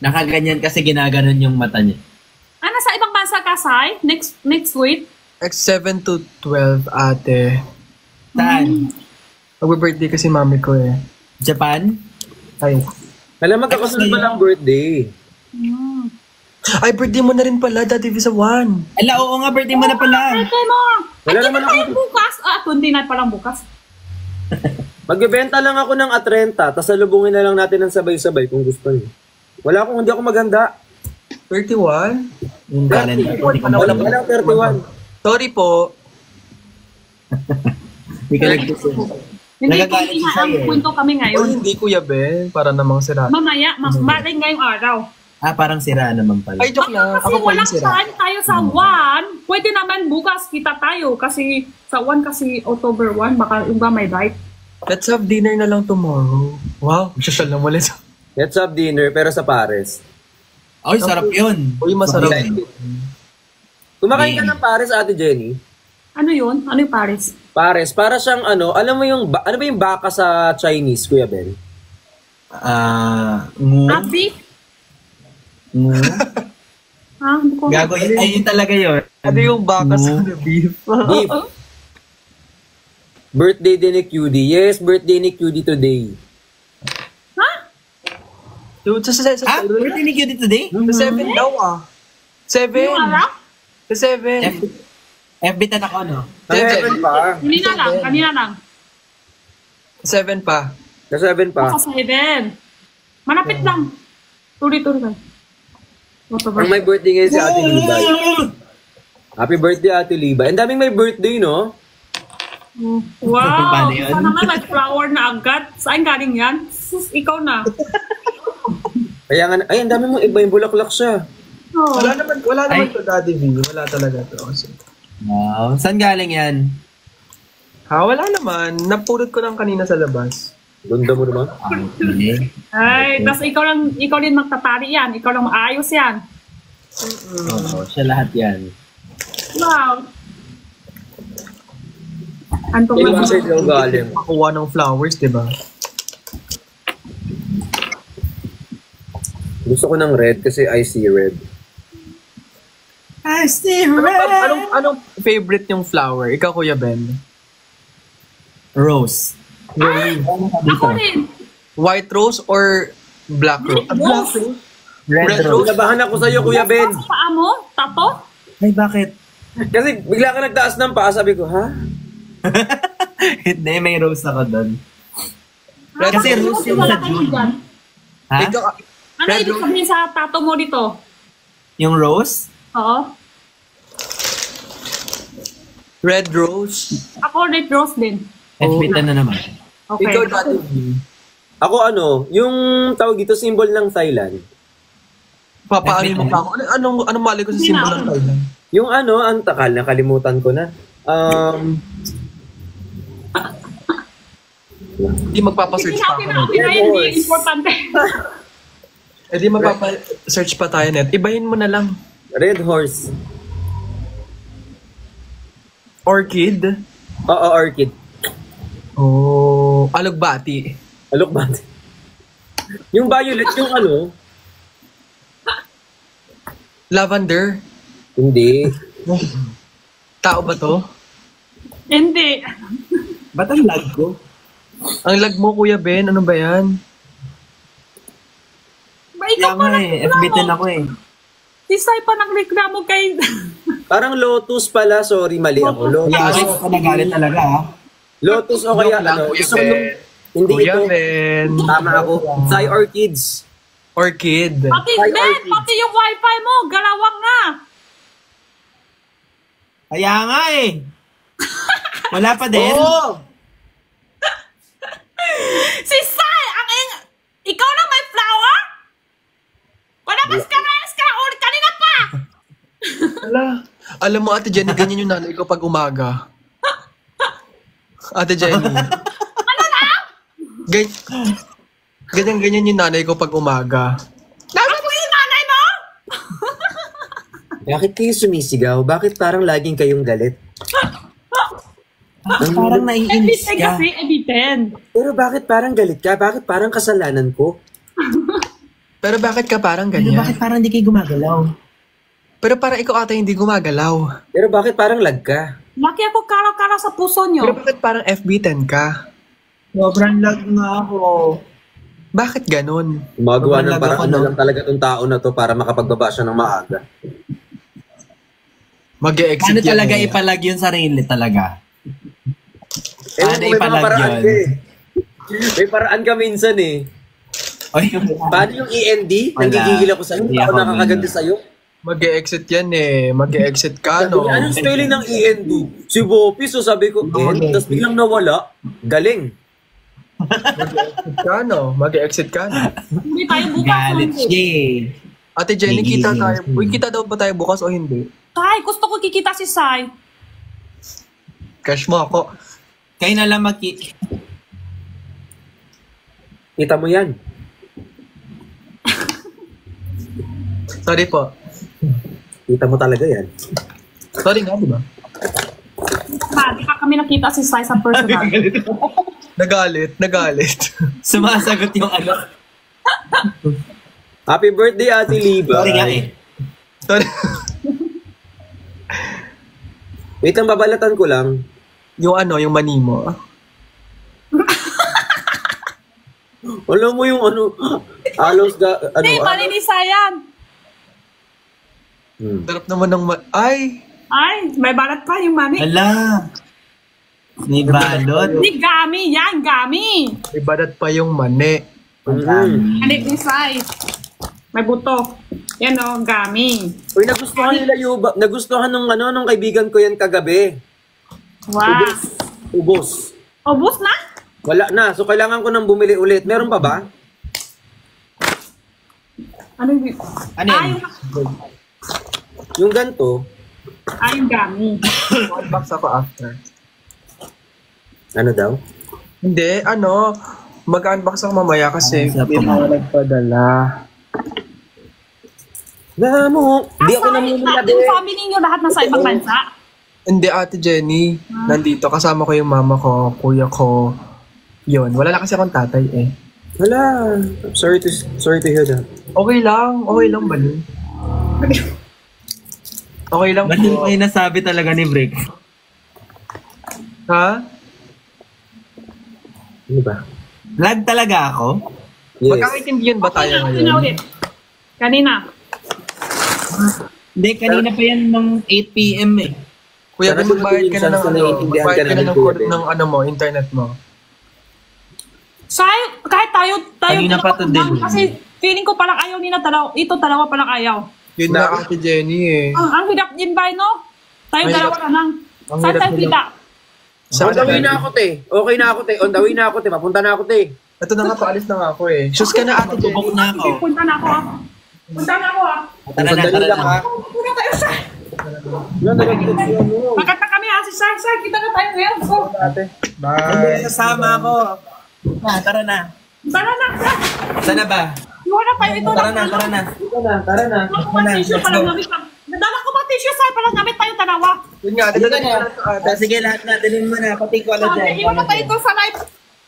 Speaker 2: Nakaganyan kasi ginaganon yung mata niya.
Speaker 1: Ano, sa ibang bansa ka, Sai? Next week?
Speaker 3: X7 to 12, ate.
Speaker 2: Saan?
Speaker 3: Mag-birthday kasi mami ko eh.
Speaker 2: Japan?
Speaker 3: Ay.
Speaker 4: Alam, magkakasunod pa lang birthday.
Speaker 3: Ay, birthday mo na rin pala, Daddy Visa 1.
Speaker 2: Ala, oo nga, birthday mo na pala.
Speaker 1: Birthday mo!
Speaker 4: Wala
Speaker 1: Ay,
Speaker 4: naman
Speaker 1: tayo
Speaker 4: ako.
Speaker 1: bukas. 29 pa lang bukas.
Speaker 4: Magbebenta lang ako ng A30, tapos salubungin na lang natin ng sabay-sabay kung gusto niyo. Hindi ako maganda.
Speaker 3: 31?
Speaker 2: Yung calendar ko, hindi ko na
Speaker 4: Walang 31.
Speaker 3: Sorry po.
Speaker 2: Hindi ka nagtusin.
Speaker 1: Hindi
Speaker 2: Nagagalit
Speaker 1: ko
Speaker 2: si
Speaker 1: ang
Speaker 2: Sai eh.
Speaker 1: kwento kami
Speaker 3: Ay,
Speaker 1: ngayon.
Speaker 3: hindi Kuya Ben. Para namang sira.
Speaker 1: Mamaya, maring ngayong araw.
Speaker 2: Parang sira naman pala.
Speaker 3: Ay, joke lang.
Speaker 1: Kasi
Speaker 3: Ako po yung
Speaker 1: walang
Speaker 3: sira.
Speaker 1: time tayo sa 1. Pwede naman bukas kita tayo. Kasi sa 1 kasi October 1, baka iba may right.
Speaker 3: Let's have dinner na lang tomorrow. Wow, masyasal na ulit.
Speaker 4: Let's have dinner, pero sa Paris.
Speaker 2: Ay, sarap yun.
Speaker 3: Uy, masarap.
Speaker 4: Kumakain ka ng Paris, Ate Jenny?
Speaker 1: Ano yun? Ano yung Paris?
Speaker 4: Pares, para siyang alam mo yung, ano ba yung baka sa Chinese, Kuya Ben?
Speaker 2: Ngu.
Speaker 1: Abdi?
Speaker 2: Ngu.
Speaker 1: Hindi ko.
Speaker 2: Gago, ayun talaga yun.
Speaker 3: Ano yung baka sa beef?
Speaker 4: Beef. Birthday din ni QD. Yes, birthday ni QD today.
Speaker 3: Dude, sa
Speaker 2: Birthday ni Cutie today?
Speaker 3: Sa 7 daw ah. 7.
Speaker 1: Yung araw?
Speaker 3: Sa 7.
Speaker 2: FB tan ako, no?
Speaker 4: Sa 7 pa.
Speaker 1: Kanina lang.
Speaker 3: 7 pa.
Speaker 4: Sa 7 pa.
Speaker 1: Sa 7. Manapit lang. Tuloy-tuloy.
Speaker 4: Ang may birthday ngayon si Ate Libay. Happy birthday, Ate Libay. Ang daming may birthday, no?
Speaker 1: Wow!
Speaker 2: Paano yun?
Speaker 1: Sana naman may flower na agad. Saan galing yan? Sus, ikaw na.
Speaker 4: Kaya nga, ay, ang dami mong iba yung bulaklak siya.
Speaker 1: Oh.
Speaker 3: Wala naman to, Daddy V. Wala talaga to. Kasi.
Speaker 2: Wow. Saan galing yan?
Speaker 3: Wala naman. Napulot ko lang kanina sa labas.
Speaker 4: Ganda mo naman.
Speaker 2: Okay.
Speaker 1: Ay, tas ikaw din magtatari yan. Ikaw lang maayos yan.
Speaker 2: Oo, siya lahat yan.
Speaker 1: Wow! Antong
Speaker 4: Ilang kasi yung galing.
Speaker 3: Makuha ng flowers, di ba?
Speaker 4: Gusto ko ng red kasi I see red.
Speaker 2: I see red.
Speaker 3: Anong favorite yung flower? Ikaw, Kuya Ben?
Speaker 2: Rose.
Speaker 1: Ako rin.
Speaker 3: White rose or black rose?
Speaker 2: Red
Speaker 3: Red
Speaker 2: rose.
Speaker 4: Nabahan ako sa'yo, Kuya Ben.
Speaker 1: Sa paa mo? Tato?
Speaker 2: Ay, bakit?
Speaker 4: Kasi bigla ka nagtaas ng paa, sabi ko, ha?
Speaker 2: Hindi, may rose ako doon.
Speaker 1: Bakit
Speaker 2: Kasi rose yung
Speaker 1: wala
Speaker 2: sa
Speaker 1: kayo
Speaker 2: June.
Speaker 1: dyan?
Speaker 2: Ha?
Speaker 3: Ikaw,
Speaker 1: Ano
Speaker 3: Red
Speaker 1: ibig sabihin sa tato mo dito?
Speaker 2: Yung rose?
Speaker 1: Oo.
Speaker 3: red rose.
Speaker 1: Ako red rose din.
Speaker 2: FB na naman.
Speaker 1: Okay.
Speaker 3: Ikaw, Daddy V.
Speaker 4: Ako yung tawag dito, symbol ng Thailand.
Speaker 3: Papaanin mo pa ako. Anong mali ko sa
Speaker 1: Hindi
Speaker 3: symbol
Speaker 1: na.
Speaker 3: ng Thailand?
Speaker 4: Yung ang takal, nakalimutan ko na.
Speaker 3: Hindi magpapasearch pa ako.
Speaker 1: Okay na, hindi importante.
Speaker 3: Di magpapa-search pa tayo net. Ibahin mo na lang.
Speaker 4: Red horse.
Speaker 3: Orchid.
Speaker 4: Oo, orchid.
Speaker 3: Oh, alugbati.
Speaker 4: Alok ba? Yung violet, yung
Speaker 3: Lavender.
Speaker 4: Hindi.
Speaker 3: Tao ba to?
Speaker 1: Hindi.
Speaker 2: Ba't ang lag ko?
Speaker 3: Ang lag mo, Kuya Ben, ano ba yan?
Speaker 1: Ba, ikaw
Speaker 2: Kaya
Speaker 1: pa
Speaker 2: nga eh, FB ako eh.
Speaker 1: Si Sai pa nagreklamo kay...
Speaker 4: Parang lotus pala, sorry, mali ako.
Speaker 2: Kaya
Speaker 4: Lotus.
Speaker 2: ako nagalit talaga ha.
Speaker 4: Lotus o kaya
Speaker 3: Joke lang, Kuya
Speaker 4: gusto ko
Speaker 3: Ben.
Speaker 4: hindi
Speaker 3: Kuya
Speaker 4: ito.
Speaker 3: Ben.
Speaker 4: Tama ako. Thai orchids.
Speaker 3: Orchid.
Speaker 1: Pati,
Speaker 4: Hi,
Speaker 1: Ben,
Speaker 4: Orchid.
Speaker 1: pati yung wifi mo, galawang na.
Speaker 2: Kaya nga eh. Wala pa din.
Speaker 4: Oo!
Speaker 1: Si Sai, ikaw lang may flower? Wala pa ska or kanina pa.
Speaker 3: Alam mo, Ate Jenny, ganyan yung nanay ko pag umaga. Ate Jenny.
Speaker 1: Ano na?
Speaker 3: Ganyan yung nanay ko pag umaga.
Speaker 1: Nasa po yung nanay mo?
Speaker 4: Bakit kayo sumisigaw? Bakit parang laging kayong galit?
Speaker 2: Parang naiinis
Speaker 1: Ebitin
Speaker 2: ka.
Speaker 1: kasi, ebitin.
Speaker 4: Pero bakit parang galit ka? Bakit parang kasalanan ko?
Speaker 3: Pero bakit ka parang
Speaker 2: Bakit
Speaker 3: ganyan?
Speaker 2: parang hindi kayo gumagalaw?
Speaker 3: Pero parang ikaw ata hindi gumagalaw.
Speaker 4: Pero bakit parang lag ka?
Speaker 1: Laki ako kara-kara sa puso nyo.
Speaker 3: Pero bakit parang FB10 ka?
Speaker 2: Sobrang lag nga ako.
Speaker 3: Bakit ganun?
Speaker 4: Gumagawa ng
Speaker 2: Sobrang lag
Speaker 4: parang
Speaker 2: ako,
Speaker 4: ano
Speaker 2: no?
Speaker 4: lang talaga itong tao na to para makapagbaba siya ng maaga.
Speaker 3: Mag-e-exit
Speaker 2: Paano
Speaker 3: yan
Speaker 2: talaga
Speaker 3: eh.
Speaker 2: ipalag yun sarili talaga?
Speaker 4: Ewan ko,
Speaker 2: Paano
Speaker 4: may mga
Speaker 2: ipalag
Speaker 4: paraan
Speaker 2: yun?
Speaker 4: ka eh. May paraan ka minsan eh.
Speaker 2: Oy,
Speaker 4: Paano yung END?
Speaker 2: Wala.
Speaker 4: Nanggigigil ako sa'yo.
Speaker 2: Hindi
Speaker 4: Hindi ako
Speaker 2: ako
Speaker 4: nakakaganti
Speaker 2: ganun.
Speaker 4: sa'yo.
Speaker 3: Mag-e-exit yan eh. Mag-e-exit ka, no?
Speaker 4: Anong spelling ng END? Si Bopi, so sabi ko, tapos biglang nawala. Galing.
Speaker 3: Mag-e-exit ka, no? Mag-e-exit ka, no?
Speaker 1: Hindi tayo bukas.
Speaker 2: galit
Speaker 1: hindi.
Speaker 2: siya eh.
Speaker 3: Ate Jenny,
Speaker 2: Gigil.
Speaker 3: kita tayo. Uy, kita daw ba tayo bukas o hindi?
Speaker 1: Sai, gusto ko kikita si Sai.
Speaker 3: Cash mo ako.
Speaker 2: Kayo na lang
Speaker 4: Kita mo yan.
Speaker 3: Sorry po.
Speaker 4: Kita mo talaga yan.
Speaker 3: Sorry nga, di ba?
Speaker 1: Di pa kami nakita si Sai sa personal.
Speaker 3: Nagalit.
Speaker 2: Sumasagot yung ano.
Speaker 4: Happy birthday, Ate Liba.
Speaker 2: Sorry nga eh.
Speaker 3: Sorry.
Speaker 4: Wait lang, babalatan ko lang.
Speaker 3: Yung mani mo.
Speaker 4: Alam mo yung alos
Speaker 1: Hindi, mali ni Sai yan.
Speaker 3: Sarap naman ng Ay!
Speaker 1: Ay, may balat pa yung mani.
Speaker 2: Ala. May balot.
Speaker 1: Hindi, gami yan, gami.
Speaker 3: Ibadat pa yung mani.
Speaker 1: Hindi ni Sai. May buto. Yan o, gami.
Speaker 4: Uy, nagustuhan nila nagustuhan nung kaibigan ko yan kagabi.
Speaker 1: Wow.
Speaker 4: Ubos.
Speaker 1: Ubus na?
Speaker 4: Wala na. So, kailangan ko nang bumili ulit. Meron pa ba?
Speaker 1: Ano yung...
Speaker 2: Ano yan?
Speaker 4: Yung ganito.
Speaker 1: Yung gami.
Speaker 3: Unbox ako after.
Speaker 4: Ano daw?
Speaker 3: Hindi, mag-unbox ako mamaya kasi
Speaker 2: Sarap
Speaker 3: may mga nagpadala.
Speaker 4: Damo. Di ako namumula
Speaker 1: Yung family niyo lahat nasa ibang bansa?
Speaker 3: Hindi, Ate Jenny. Nandito, kasama ko yung mama ko, kuya ko. Yun, wala lang kasi akong tatay eh.
Speaker 4: Wala. Sorry to hear that.
Speaker 3: Okay lang Bali. Okay lang
Speaker 2: Ba't
Speaker 3: po.
Speaker 2: yung nasabi talaga ni Brick?
Speaker 3: Ha?
Speaker 4: Ano ba?
Speaker 2: Lag talaga ako?
Speaker 4: Yes.
Speaker 3: Magkakaintindihan ba tayo ngayon?
Speaker 1: Kanina.
Speaker 2: Hindi, kanina pa yan ng 8 p.m. eh.
Speaker 3: Kuya,
Speaker 4: Sana
Speaker 3: magbayad ka na ng
Speaker 4: naiintindihan
Speaker 3: magbayad
Speaker 4: ka
Speaker 3: ka na
Speaker 4: na
Speaker 3: ng,
Speaker 4: ng Kuya Ben.
Speaker 3: internet mo.
Speaker 1: Kahit tayo
Speaker 2: Kanina pa to din.
Speaker 1: kasi feeling ko parang ayaw nila dalawa palang ayaw.
Speaker 3: Yun na, Ate Jenny eh.
Speaker 1: Ang hirap din ba, no? Tayo
Speaker 3: Ang
Speaker 1: dalawa
Speaker 3: hirap.
Speaker 1: na lang.
Speaker 3: Ang
Speaker 1: Saan
Speaker 3: hirap
Speaker 1: tayo
Speaker 3: nila.
Speaker 1: kita?
Speaker 4: On the way na ako, te. Okay na ako, te. On the way na ako, te. Papunta na ako, te.
Speaker 3: Ito na nga, paalis na nga ako eh. Shoes ka na, Ate Jenny.
Speaker 2: Bubok na ako.
Speaker 1: Punta na ako, ha? Punta na ako, ha?
Speaker 2: Tara na,
Speaker 4: Sandali
Speaker 2: tara
Speaker 4: lang,
Speaker 2: na.
Speaker 4: ha?
Speaker 1: Punta tayo sa...
Speaker 4: Yan, nalagyan ko yan, no.
Speaker 1: Magkat na kami, ha? Si Sai, kita na tayo ngayon. So,
Speaker 3: Ate.
Speaker 2: Hindi,
Speaker 3: Bye.
Speaker 2: sasama ako. Tara na.
Speaker 1: tara na.
Speaker 2: Sana ba?
Speaker 1: Iwan na tayo ito.
Speaker 2: Tara na, tara na.
Speaker 4: Tara na.
Speaker 1: Ako ba tissue para gamit ka? Nadala ko ba tissue, Sai, para gamit tayo dalawa?
Speaker 3: Yun nga, Ate
Speaker 2: Sige
Speaker 3: Jenny.
Speaker 2: na. Sige, lahat na. Dalhin mo na. Pati ko alam dyan.
Speaker 1: Iwan na tayo ito sa live.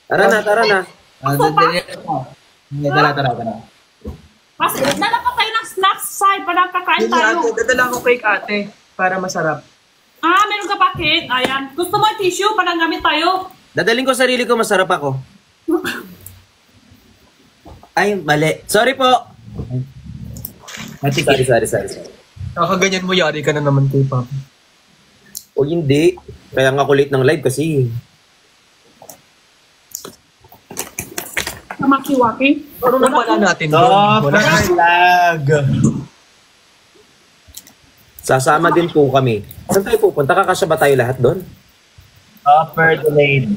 Speaker 4: Tara na.
Speaker 2: Dalhin mo. Hindi, tara.
Speaker 1: Kasi nadala ka tayo ng snacks, Sai, para kakain
Speaker 3: Yun nga,
Speaker 1: tayo.
Speaker 3: Ate. Dadala ko cake, Ate. Para masarap.
Speaker 1: Meron ka pa, Kate? Ayan. Gusto mo yung tissue para gamit tayo?
Speaker 4: Dadaling ko sarili ko, masarap ako. Ay, mali. Sorry po. Sorry.
Speaker 3: Kakaganyan mo, yari ka na naman kay Papa.
Speaker 4: O hindi. Kaya nga ako late ng live kasi.
Speaker 1: Maki-waki.
Speaker 3: Ano na pala natin doon?
Speaker 2: lag.
Speaker 4: Sasama din po kami. Saan tayo pupunta? Kakasya ba tayo lahat doon?
Speaker 2: Offer delayed.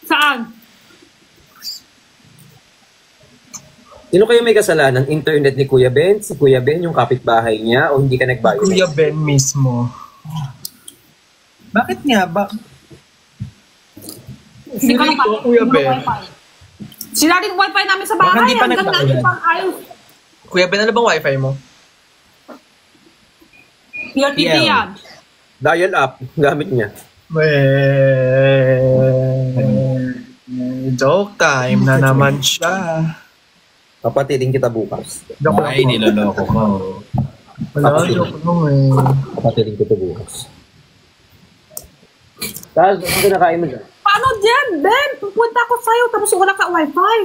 Speaker 1: Saan?
Speaker 4: Sino kayo may kasalanan? Internet ni Kuya Ben? Si Kuya Ben, yung kapitbahay niya? O hindi ka nagbayad?
Speaker 3: Kuya Ben mismo.
Speaker 2: Bakit nga ba?
Speaker 1: Hindi ka
Speaker 3: Feeling ko,
Speaker 1: naman.
Speaker 3: Kuya Ben.
Speaker 1: Sila rin wifi namin sa
Speaker 2: Baka
Speaker 1: bahay.
Speaker 2: hindi pa
Speaker 1: Hanggang
Speaker 2: nagbayad.
Speaker 1: namin pang ayaw.
Speaker 3: Kuya Ben, ano bang wifi mo?
Speaker 1: PRTT
Speaker 2: Yeah.
Speaker 1: yan.
Speaker 4: Dial up. Gamit niya.
Speaker 3: Joke time na naman siya.
Speaker 4: Kapatidin kita bukas.
Speaker 3: Joke lang
Speaker 2: Ay,
Speaker 3: po.
Speaker 2: niloloko ko.
Speaker 3: Wala, joke lang eh.
Speaker 4: Kapatidin kita bukas. Tapos, ano kinakain mo dyan?
Speaker 1: Paano dyan, Ben? Pupunta ako sa'yo tapos wala ka wifi.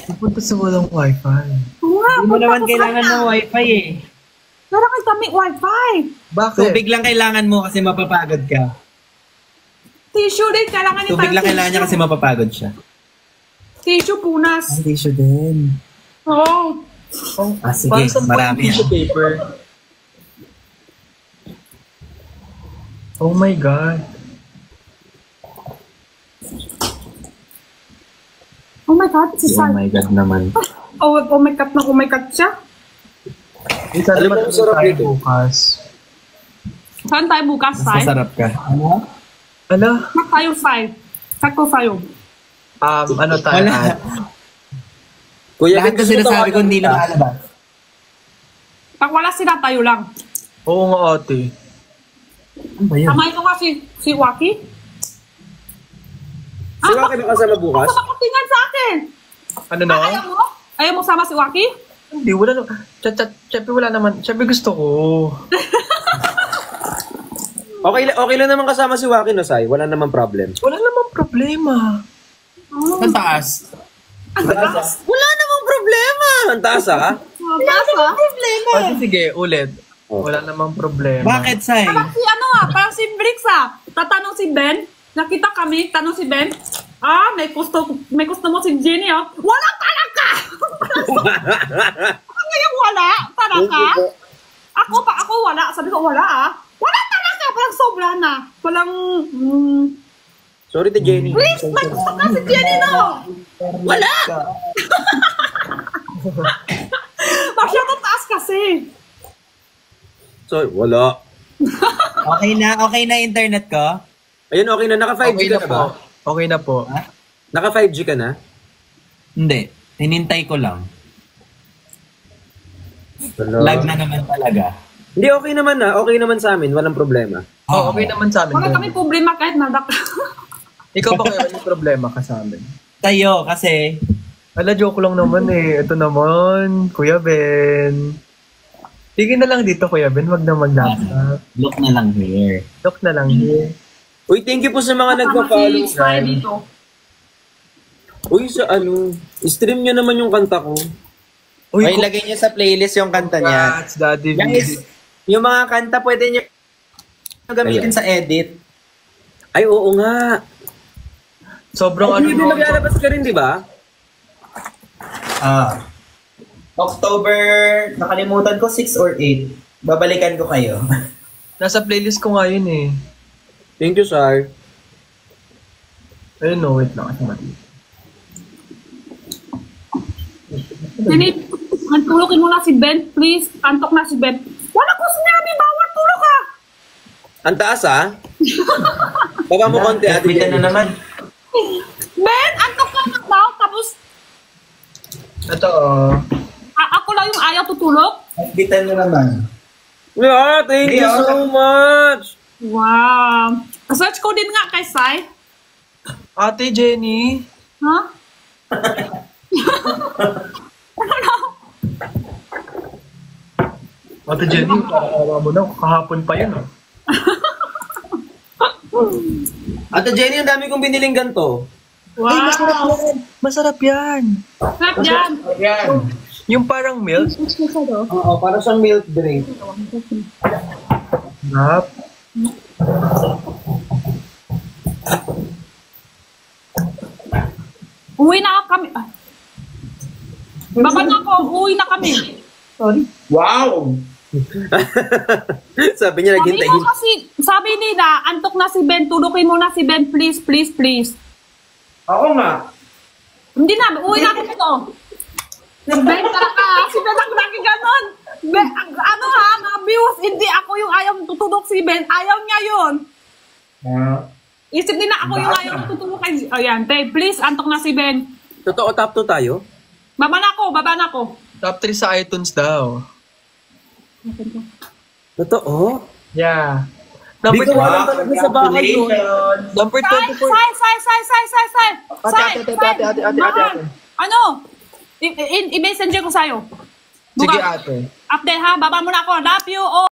Speaker 3: Pupunta sa walang wifi.
Speaker 1: Oo nga,
Speaker 2: Hindi mo
Speaker 1: punta
Speaker 2: naman
Speaker 1: ako
Speaker 2: kailangan
Speaker 1: sa'yo.
Speaker 2: ng wifi eh.
Speaker 1: Wala kang kami wifi.
Speaker 3: Bakit?
Speaker 2: Tubig lang kailangan mo kasi mapapagod ka.
Speaker 1: Tissue din, kailangan niya
Speaker 2: Tubig lang kailangan niya kasi mapapagod siya.
Speaker 1: Tissue punas.
Speaker 2: Tissue din.
Speaker 1: Oo.
Speaker 2: Sige,
Speaker 3: Parang sa
Speaker 2: marami
Speaker 3: tissue paper. Oh my God.
Speaker 1: Oh my God, si
Speaker 2: Oh
Speaker 1: Sai.
Speaker 2: my God naman.
Speaker 1: Oh my God siya.
Speaker 3: Isa
Speaker 4: Alam mo,
Speaker 3: naman
Speaker 4: masarap
Speaker 3: tayo
Speaker 4: dito.
Speaker 3: bukas.
Speaker 1: Saan tayo bukas,
Speaker 2: Mas
Speaker 1: Sai?
Speaker 2: masarap ka. Ano?
Speaker 3: Ala,
Speaker 1: Saan tayo, Sai? Sakto sa'yo.
Speaker 3: ano tayo?
Speaker 2: Wala.
Speaker 4: Kuya
Speaker 2: Lahat
Speaker 4: Ben,
Speaker 2: kasi sinasabi ko hindi lang lalabas.
Speaker 1: Pag wala sila, tayo lang.
Speaker 3: Oo nga, ate.
Speaker 2: Ano ba yun?
Speaker 1: Tama ito nga si Waki.
Speaker 4: Sino ka ba kasama bukas?
Speaker 1: Basta patingan sa akin.
Speaker 3: Ano na?
Speaker 1: Ayaw mo? Ayaw mo sama si Waki?
Speaker 3: Hindi, wala naman. Siyempre wala naman. Siyempre gusto ko.
Speaker 4: Okay lang naman kasama si Waki, no, Sai? Wala naman problem.
Speaker 3: Wala namang problema.
Speaker 2: Ang taas.
Speaker 4: Wala namang problema! Ang taas, ha?
Speaker 1: Wala namang problema.
Speaker 3: Pati sige, ulit. Wala namang problema.
Speaker 2: Bakit, Sai?
Speaker 1: Parang si parang si Bricks Tatanong si Ben. Nakita kami, tanong si Ben. May gusto mo si Jenny Wala talaga! Ngayon wala? Talaga? Ako wala. Sabi ko wala ah. Wala talaga. Parang sobra na. Walang...
Speaker 4: Sorry to Jenny.
Speaker 1: Please, mag-stop na si Jenny, no? Wala! Masyado taas kasi.
Speaker 4: Sorry, wala.
Speaker 2: Okay na internet ko?
Speaker 4: Ayun, okay na. Naka 5G
Speaker 3: Okay
Speaker 4: ka
Speaker 3: na
Speaker 4: na
Speaker 3: po.
Speaker 4: ba?
Speaker 3: Okay na po.
Speaker 4: Naka 5G ka na?
Speaker 2: Hindi. Hinintay ko lang.
Speaker 4: Wala.
Speaker 2: Lag na naman talaga.
Speaker 4: Hindi, okay naman na. Okay naman sa amin. Walang problema.
Speaker 3: Oh, okay naman sa amin.
Speaker 1: Wala
Speaker 3: Kuya
Speaker 1: kami
Speaker 3: Ben.
Speaker 1: problema kahit nadak.
Speaker 3: Ikaw ba kayo, may problema ka sa amin?
Speaker 2: Tayo, kasi...
Speaker 3: Ala, joke lang naman eh. Ito naman, Kuya Ben. Tingin na lang dito, Kuya Ben. Wag na mag-laptop.
Speaker 2: Look na lang here.
Speaker 3: Joke na lang here.
Speaker 4: Uy, thank you po sa mga nagpa-follow.
Speaker 1: Si Sky dito.
Speaker 4: Uy, sa ano, stream nyo naman yung kanta ko.
Speaker 3: Uy,
Speaker 2: May lagay niya sa playlist yung kanta niya.
Speaker 3: congrats, Daddy V.
Speaker 2: Guys, yung mga kanta pwede niyo gamitin
Speaker 4: Ayan.
Speaker 2: sa edit.
Speaker 4: Ay, oo nga.
Speaker 3: Sobrang
Speaker 4: Hindi
Speaker 3: ano.
Speaker 4: maglalabas ka rin, di ba?
Speaker 2: October, nakalimutan ko 6 or 8. Babalikan ko kayo.
Speaker 3: Nasa playlist ko nga yun eh.
Speaker 4: Thank you, sir.
Speaker 3: Ayun, no, wait lang. Kasi mali.
Speaker 1: Jenny, tulogin mo na si Ben, please. Antok na si Ben. Wala ko sinabi, bawal tulog ka.
Speaker 4: Ang taas, ah. Baba mo konti, ate.
Speaker 2: Bitan na naman.
Speaker 1: Ben, antok ka na daw. Tapos,
Speaker 3: Ito, oh.
Speaker 1: ako lang yung ayaw tutulog.
Speaker 2: Bitan na naman.
Speaker 4: Yeah, thank you so much.
Speaker 1: Wow. Search ko din nga kay Sai.
Speaker 3: Ate Jenny.
Speaker 1: Ha?
Speaker 3: Ate Jenny, parang mo na. Kahapon pa yun, oh.
Speaker 4: Ate Jenny, ang dami kong biniling ganito.
Speaker 1: Wow.
Speaker 3: Ay, masarap yan. Masarap yan.
Speaker 1: Sarap yan.
Speaker 2: Ayan.
Speaker 3: Yung parang milk.
Speaker 4: Oo, para siyang milk drink.
Speaker 3: Sarap.
Speaker 1: Uwi na kami. Ah. Baba na ako. Uwi na kami. Sorry.
Speaker 2: Wow!
Speaker 4: Sabi niya, naghintay.
Speaker 1: Sabi mo kasi, sabi nila, antok na si Ben. Tulogin mo na si Ben. Please, please, please.
Speaker 2: Ako nga.
Speaker 1: Hindi na. Uwi na kami to. Ben, talaga. Si Ben ang lagi ganon. Ben, ano ha, mga views. Hindi ako yung ayaw tutulog si Ben. Ayaw niya yun. Isip nila ako yung ayaw tutulog kay... Ayan, te, please, antok na si Ben.
Speaker 4: Totoo, top 2 tayo?
Speaker 1: Baba na ako, baba na ako.
Speaker 3: Top 3 sa iTunes daw.
Speaker 4: Totoo?
Speaker 3: Yeah.
Speaker 4: Di
Speaker 3: Number
Speaker 4: ko alam talaga sa bahay yun.
Speaker 3: Number
Speaker 1: Sai,
Speaker 3: 24.
Speaker 1: Sai.
Speaker 3: Ate.
Speaker 1: Ano? I-messenger ko sa'yo.
Speaker 3: Sige,
Speaker 1: Bukas.
Speaker 3: ate.
Speaker 1: Update ha, baba mo na ako. Love you all.